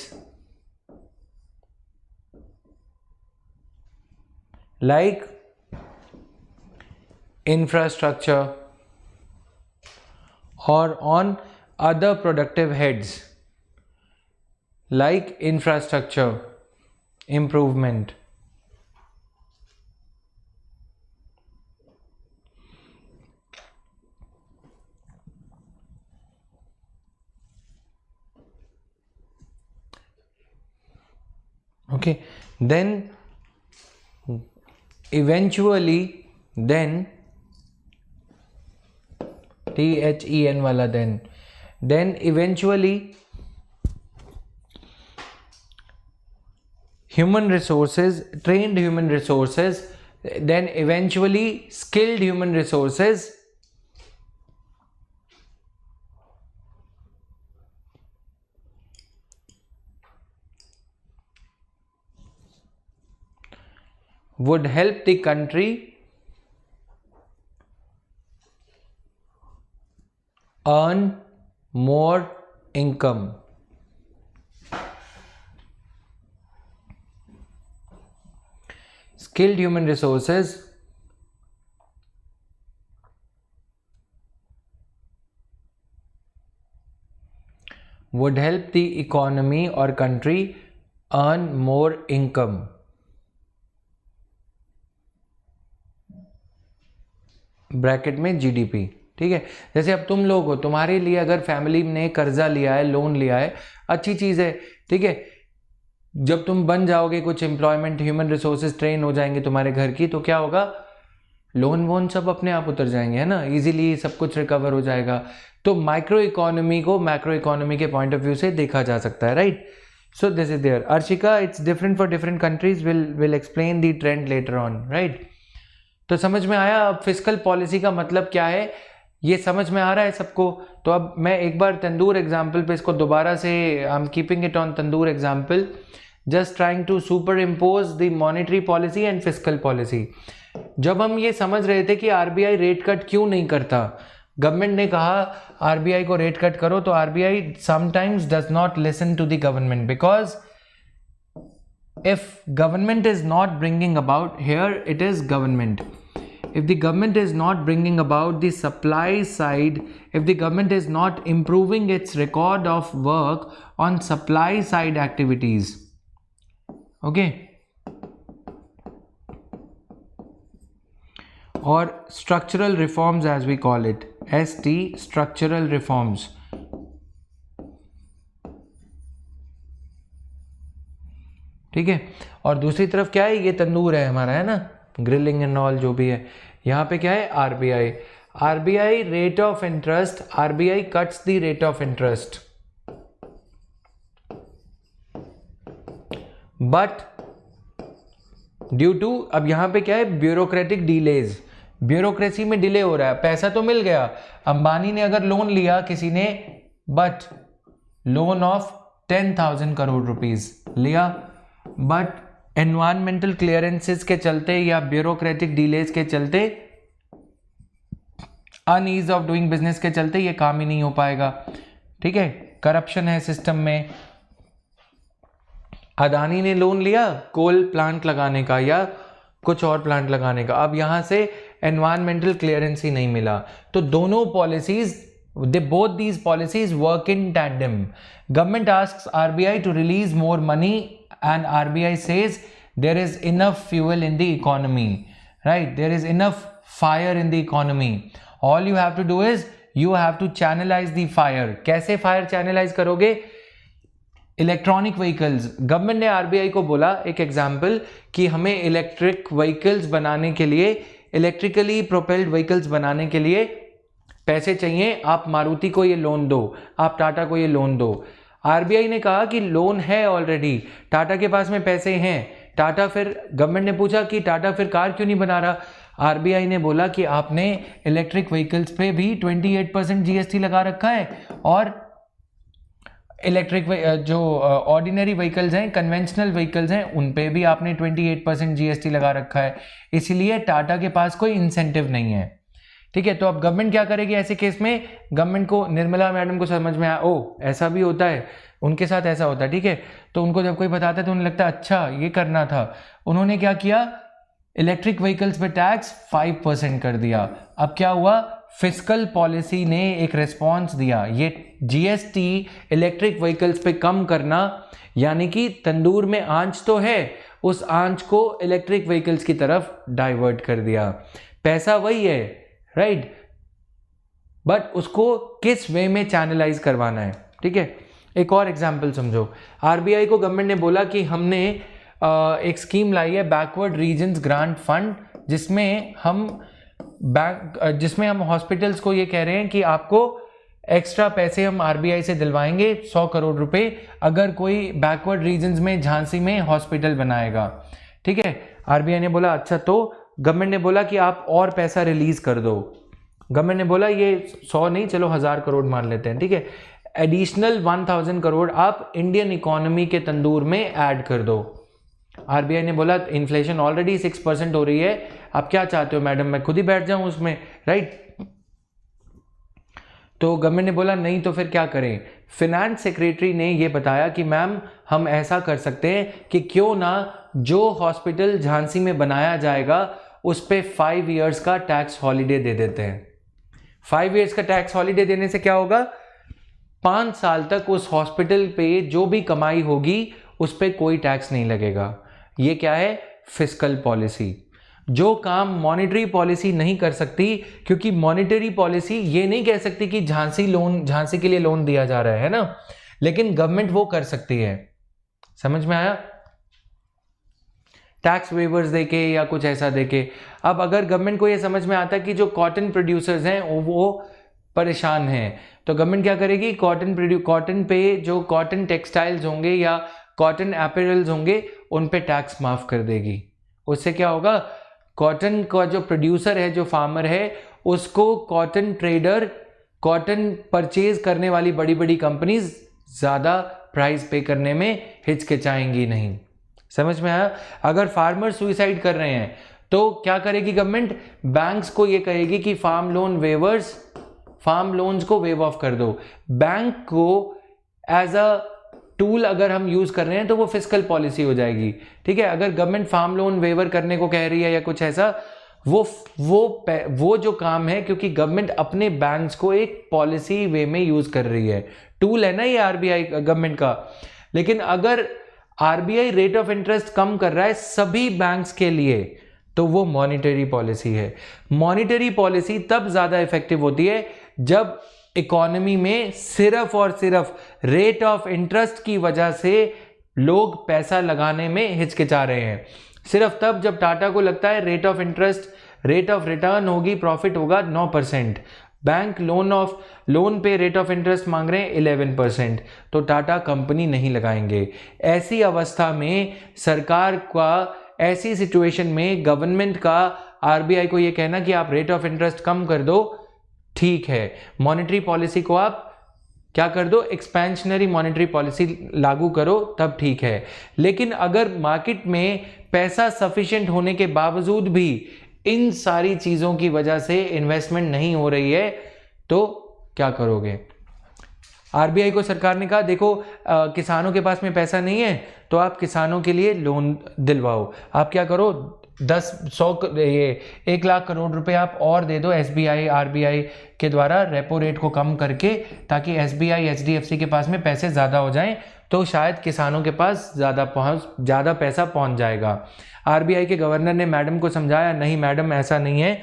S1: like infrastructure, और on other productive heads like infrastructure improvement. Okay, then eventually, then THEN wala, then eventually human resources, trained human resources, then eventually skilled human resources, would help the country earn more income. Skilled human resources would help the economy or country earn more income. Bracket में GDP. ठीक है, जैसे अब तुम लोग हो, तुम्हारे लिए अगर फैमिली ने कर्जा लिया है, लोन लिया है, अच्छी चीज़ है. ठीक है, जब तुम बन जाओगे, कुछ एम्प्लॉयमेंट ह्यूमन रिसोर्सेज ट्रेन हो जाएंगे तुम्हारे घर की, तो क्या होगा, लोन वोन सब अपने आप उतर जाएंगे, है ना, इजीली सब कुछ रिकवर हो जाएगा. तो माइक्रो इकोनॉमी को मैक्रो इकोनॉमी के पॉइंट ऑफ व्यू से देखा जा सकता है, right. So this is there. Arshika, it's different for different countries, will explain the trend later on, right. तो समझ में आया अब फिस्कल पॉलिसी का मतलब क्या है, ये समझ में आ रहा है सबको. तो अब मैं एक बार तंदूर एग्जाम्पल पे इसको दोबारा से, I am keeping it on tandoor example, just trying to superimpose the monetary policy and fiscal policy. जब हम ये समझ रहे थे कि आरबीआई रेट कट क्यों नहीं करता, गवर्नमेंट ने कहा आरबीआई को रेट कट करो, तो RBI sometimes does not listen to the government, because if government is not bringing about, here it is government, if the government is not bringing about the supply side, if the government is not improving its record of work on supply side activities, okay, or structural reforms as we call it, ST, structural reforms, ठीक है. और दूसरी तरफ क्या है, ये तंदूर है हमारा, है ना, ग्रिलिंग एंड ऑल जो भी है. यहाँ पे क्या है, RBI. RBI rate of interest, RBI cuts the rate of interest, but due to, अब यहाँ पे क्या है, ब्यूरोक्रेटिक डिलेज, ब्यूरोक्रेसी में डिले हो रहा है. पैसा तो मिल गया, अंबानी ने अगर लोन लिया किसी ने, but loan of 10,000 crore rupees लिया, बट एनवायरमेंटल क्लियरेंसेस के चलते या ब्यूरोक्रेटिक डिलेज के चलते, अनईज ऑफ डूइंग बिजनेस के चलते ये काम ही नहीं हो पाएगा. ठीक है, करप्शन है सिस्टम में. अदानी ने लोन लिया कोल प्लांट लगाने का या कुछ और प्लांट लगाने का, अब यहां से एनवायरमेंटल क्लियरेंस ही नहीं मिला. तो दोनों policies, both these policies work in tandem. Government asks RBI to release more money and RBI says there is enough fuel in the economy, right? There is enough fire in the economy. All you have to do is you have to channelize the fire. कैसे fire channelize करोगे? Electronic vehicles. Government ने RBI को बोला, एक example, कि हमें electric vehicles बनाने के लिए, इलेक्ट्रिकली प्रोपेल्ड व्हीकल्स बनाने के लिए पैसे चाहिए, आप मारुति को ये लोन दो, आप टाटा को ये लोन दो. आरबीआई ने कहा कि लोन है ऑलरेडी, टाटा के पास में पैसे हैं. टाटा, फिर गवर्नमेंट ने पूछा कि टाटा फिर कार क्यों नहीं बना रहा. आरबीआई ने बोला कि आपने इलेक्ट्रिक व्हीकल्स पे भी 28% जीएसटी लगा रखा है, और इलेक्ट्रिक जो ऑर्डिनरी व्हीकल्स हैं, कन्वेंशनल व्हीकल्स हैं, उन पे भी आपने 28% जीएसटी लगा रखा है. इसीलिए टाटा के पास कोई इंसेंटिव नहीं है. ठीक है, तो अब गवर्नमेंट क्या करेगी ऐसे केस में, गवर्नमेंट को, निर्मला मैडम को समझ में आया, ओ ऐसा भी होता है, उनके साथ ऐसा होता है. ठीक है, तो उनको जब कोई बताता है तो उन्हें लगता है अच्छा ये करना था. उन्होंने क्या किया, इलेक्ट्रिक व्हीकल्स पे टैक्स 5% कर दिया. अब क्या हुआ, फिस्कल पॉलिसी ने एक रिस्पॉन्स दिया, ये जीएसटी इलेक्ट्रिक व्हीकल्स पे कम करना, यानी कि तंदूर में आंच तो है, उस आंच को इलेक्ट्रिक व्हीकल्स की तरफ डाइवर्ट कर दिया। पैसा वही है, राइट, बट उसको किस वे में चैनलाइज करवाना है, ठीक है। एक और एग्जांपल समझो, आरबीआई को गवर्नमेंट ने बोला कि हमने एक स्कीम लाई है बैकवर्ड रीजन्स ग्रांट फंड, जिसमें हम हॉस्पिटल्स को ये कह रहे हैं कि आपको एक्स्ट्रा पैसे हम आरबीआई से दिलवाएंगे 100 करोड़ रुपए अगर कोई बैकवर्ड रीजन्स में झांसी में हॉस्पिटल बनाएगा, ठीक है। आरबीआई ने बोला अच्छा, तो गवर्नमेंट ने बोला कि आप और पैसा रिलीज कर दो। गवर्नमेंट ने बोला ये 100 नहीं, चलो 1000 करोड़ मान लेते हैं, ठीक है। एडिशनल 1000 करोड़ आप इंडियन इकोनॉमी के तंदूर में ऐड कर दो। आरबीआई ने बोला इन्फ्लेशन ऑलरेडी 6% हो रही है, आप क्या चाहते हो मैडम, मैं खुद ही बैठ जाऊं उसमें, राइट। तो गवर्नमेंट ने बोला नहीं, तो फिर क्या करें। फिनेंस सेक्रेटरी ने ये बताया कि मैम हम ऐसा कर सकते हैं कि क्यों ना जो हॉस्पिटल झांसी में बनाया जाएगा उस पे 5 इयर्स का टैक्स हॉलीडे दे देते हैं। 5 इयर्स का टैक्स हॉलीडे देने से क्या होगा, 5 साल तक उस हॉस्पिटल पे जो भी कमाई होगी उस पर कोई टैक्स नहीं लगेगा। ये क्या है, फिस्कल पॉलिसी। जो काम मॉनेटरी पॉलिसी नहीं कर सकती, क्योंकि मॉनेटरी पॉलिसी ये नहीं कह सकती कि झांसी के लिए लोन दिया जा रहा है ना, लेकिन गवर्नमेंट वो कर सकती है। समझ में आया, टैक्स वेवर्स देके या कुछ ऐसा देके। अब अगर गवर्नमेंट को ये समझ में आता है कि जो कॉटन प्रोड्यूसर्स हैं वो परेशान हैं, तो गवर्नमेंट क्या करेगी, कॉटन पे जो कॉटन टेक्सटाइल्स होंगे या कॉटन अपैरल्स होंगे उन पे टैक्स माफ कर देगी। उससे क्या होगा, कॉटन का जो प्रोड्यूसर है, जो फार्मर है, उसको कॉटन ट्रेडर, कॉटन परचेज करने वाली बड़ी बड़ी कंपनीज ज़्यादा प्राइस पे करने में हिचकिचाएंगी नहीं। समझ में आया। अगर फार्मर सुइसाइड कर रहे हैं तो क्या करेगी गवर्नमेंट, बैंक्स को ये कहेगी कि फार्म लोन्स को वेव ऑफ कर दो। बैंक को एज अ टूल अगर हम यूज कर रहे हैं तो वो फिस्कल पॉलिसी हो जाएगी, ठीक है। अगर गवर्नमेंट फार्म लोन वेवर करने को कह रही है या कुछ ऐसा, वो जो काम है, क्योंकि गवर्नमेंट अपने बैंक्स को एक पॉलिसी वे में यूज कर रही है, टूल है ना ये आरबीआई गवर्नमेंट का। लेकिन अगर आरबीआई रेट ऑफ इंटरेस्ट कम कर रहा है सभी बैंक्स के लिए, तो वो मॉनिटरी पॉलिसी है। मॉनिटरी पॉलिसी तब ज्यादा इफेक्टिव होती है जब इकोनॉमी में सिर्फ और सिर्फ रेट ऑफ इंटरेस्ट की वजह से लोग पैसा लगाने में हिचकिचा रहे हैं। सिर्फ तब जब टाटा को लगता है रेट ऑफ रिटर्न होगी, प्रॉफिट होगा 9%, बैंक लोन पे रेट ऑफ इंटरेस्ट मांग रहे हैं 11%, तो टाटा कंपनी नहीं लगाएंगे। ऐसी अवस्था में सरकार का, ऐसी सिचुएशन में गवर्नमेंट का आरबीआई को यह कहना कि आप रेट ऑफ इंटरेस्ट कम कर दो, ठीक है। मॉनेटरी पॉलिसी को आप क्या कर दो, एक्सपेंशनरी मॉनेटरी पॉलिसी लागू करो, तब ठीक है। लेकिन अगर मार्केट में पैसा सफिशिएंट होने के बावजूद भी इन सारी चीजों की वजह से इन्वेस्टमेंट नहीं हो रही है, तो क्या करोगे। आरबीआई को सरकार ने कहा देखो किसानों के पास में पैसा नहीं है, तो आप किसानों के लिए लोन दिलवाओ। आप क्या करो, 1 लाख करोड़ रुपए आप और दे दो एसबीआई आरबीआई के द्वारा रेपो रेट को कम करके, ताकि एसबीआई एचडीएफसी के पास में पैसे ज़्यादा हो जाएं, तो शायद किसानों के पास ज़्यादा पैसा पहुंच जाएगा। आरबीआई के गवर्नर ने मैडम को समझाया, नहीं मैडम ऐसा नहीं है,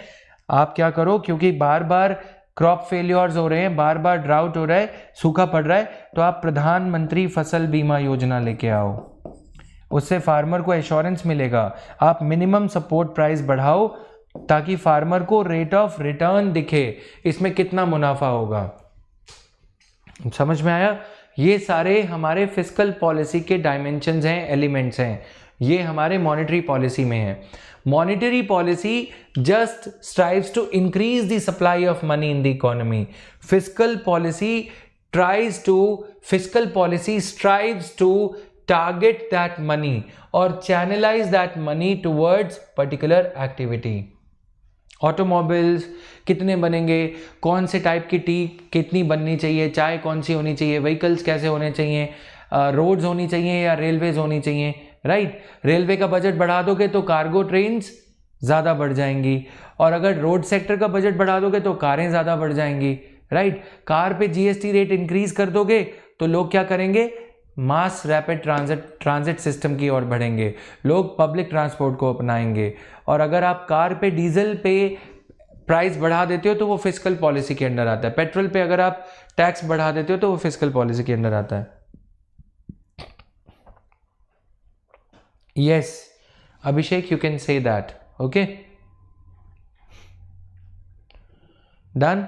S1: आप क्या करो, क्योंकि बार बार क्रॉप फेलियर्स हो रहे हैं, बार बार ड्राउट हो रहा है, सूखा पड़ रहा है, तो आप प्रधानमंत्री फसल बीमा योजना लेके आओ, उससे फार्मर को एश्योरेंस मिलेगा। आप मिनिमम सपोर्ट प्राइस बढ़ाओ ताकि फार्मर को रेट ऑफ रिटर्न दिखे, इसमें कितना मुनाफा होगा। समझ में आया। ये सारे हमारे फिस्कल पॉलिसी के डायमेंशंस हैं, एलिमेंट्स हैं, ये हमारे मॉनेटरी पॉलिसी में है। Monetary policy just strives to increase the supply of money in the economy. Fiscal policy strives to target that money or channelize that money towards particular activity। Automobiles कितने बनेंगे, कौन से type की T कितनी बननी चाहिए, चाय कौन सी होनी चाहिए, व्हीकल्स कैसे होने चाहिए, रोड्स होनी चाहिए या रेलवेज होनी चाहिए, राइट। रेलवे का बजट बढ़ा दोगे तो कार्गो ट्रेन्स ज़्यादा बढ़ जाएंगी, और अगर रोड सेक्टर का बजट बढ़ा दोगे तो कारें ज़्यादा बढ़ जाएंगी, राइट। कार पे जीएसटी रेट इंक्रीज कर दोगे तो लोग क्या करेंगे, मास रैपिड ट्रांजिट सिस्टम की ओर बढ़ेंगे, लोग पब्लिक ट्रांसपोर्ट को अपनाएंगे। और अगर आप कार पे डीजल पे प्राइस बढ़ा देते हो तो वो फिस्कल पॉलिसी के अंडर आता है, पेट्रोल पे अगर आप टैक्स बढ़ा देते हो तो वो फिस्कल पॉलिसी के अंडर आता है। Yes Abhishek, you can say that, okay done.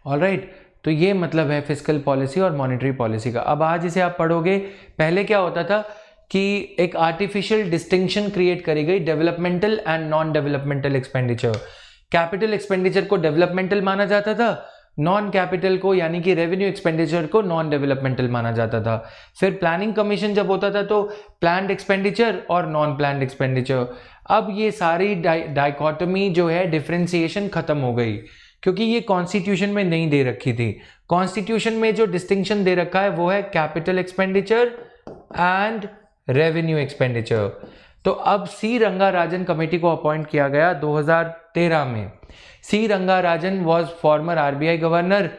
S1: Alright, तो ये मतलब है फिस्कल पॉलिसी और मॉनेटरी पॉलिसी का। अब आज इसे आप पढ़ोगे, पहले क्या होता था कि एक आर्टिफिशियल डिस्टिंक्शन क्रिएट करी गई developmental and non developmental expenditure. Capital expenditure को डेवलपमेंटल माना जाता था, नॉन कैपिटल को यानी कि रेवेन्यू एक्सपेंडिचर को नॉन डेवलपमेंटल माना जाता था। फिर प्लानिंग कमीशन जब होता था तो प्लान्ड एक्सपेंडिचर और नॉन प्लान्ड एक्सपेंडिचर। अब ये सारी डाइकोटमी जो है, डिफरेंशिएशन खत्म हो गई, क्योंकि ये कॉन्स्टिट्यूशन में नहीं दे रखी थी। कॉन्स्टिट्यूशन में जो डिस्टिंक्शन दे रखा है वो है capital expenditure and revenue expenditure. तो अब सी रंगाराजन कमेटी को अपॉइंट किया गया 2013 में। C Rangarajan was former RBI governor.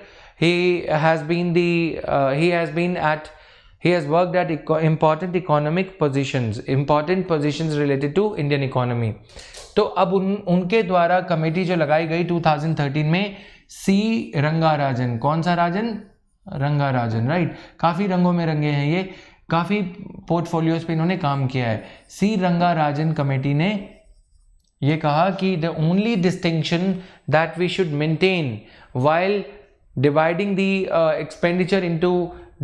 S1: he has worked at important economic positions, important positions related to Indian economy. तो अब उनके द्वारा कमेटी जो लगाई गई 2013 में, सी रंगाराजन, कौन सा राजन, रंगाराजन, राइट। काफ़ी रंगों में रंगे हैं ये, काफ़ी पोर्टफोलियोज पे इन्होंने काम किया है। सी रंगाराजन कमेटी ने ये कहा कि the only distinction that we should maintain while dividing the expenditure into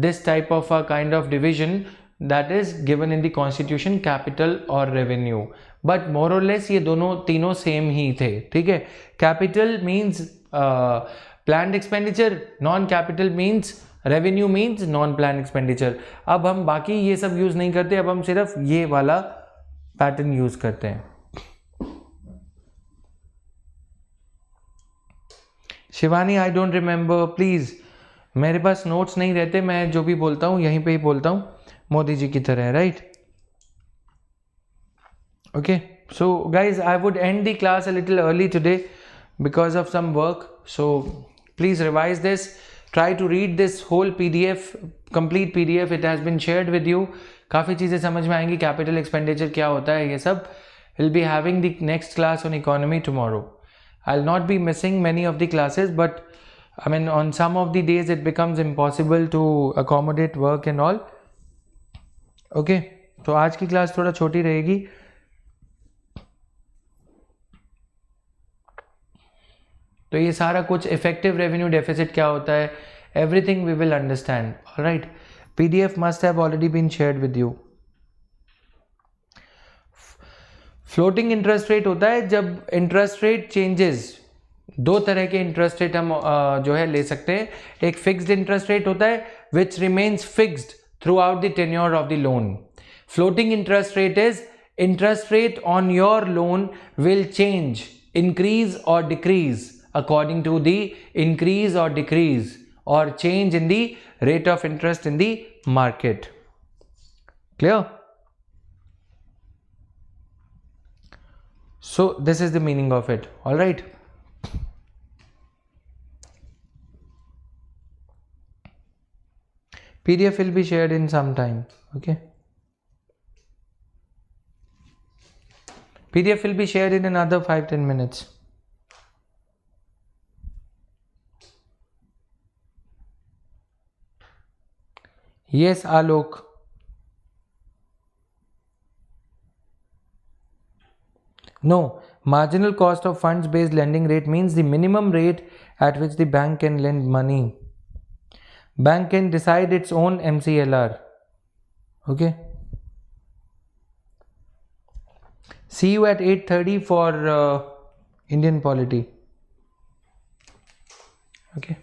S1: this type of a kind of division that is given in the constitution, capital और revenue, but more or less ये दोनों तीनों same ही थे, ठीक है। Capital means planned expenditure, non capital means revenue means non planned expenditure। अब हम बाकी ये सब यूज नहीं करते, अब हम सिर्फ ये वाला पैटर्न यूज करते हैं। Shivani, I don't remember, please, मेरे पास नोट्स नहीं रहते, मैं जो भी बोलता हूँ यहीं पे ही बोलता हूँ, मोदी जी की तरह, right. Okay, so guys, I would end the class a little early today because of some work, so please revise this, try to read this whole PDF, complete PDF, it has been shared with you. काफ़ी चीज़ें समझ में आएंगी, capital expenditure क्या होता है, ये सब। Will be having the next class on economy tomorrow. I'll not be missing many of the classes, but I mean on some of the days it becomes impossible to accommodate work and all. Okay, तो आज की class थोड़ा छोटी रहेगी। तो ये सारा कुछ इफेक्टिव रेवेन्यू डेफिसिट क्या होता है, everything we will understand. All right, PDF must have already been shared with you. Floating interest rate होता है जब इंटरेस्ट रेट चेंजेस, दो तरह के इंटरेस्ट रेट हम जो है ले सकते हैं। एक फिक्स्ड इंटरेस्ट रेट होता है which remains fixed throughout the tenure of the loan. Floating interest rate is interest rate on your loan will change, increase और decrease according to the increase और डिक्रीज और change in the rate of interest in the market. Clear? So this is the meaning of it. All right. PDF will be shared in some time. Okay. PDF will be shared in another 5-10 minutes. Yes, Alok. No, marginal cost of funds based lending rate means the minimum rate at which the bank can lend money. Bank can decide its own MCLR. Okay. See you at 8:30 for Indian polity. Okay.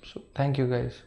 S1: So thank you guys.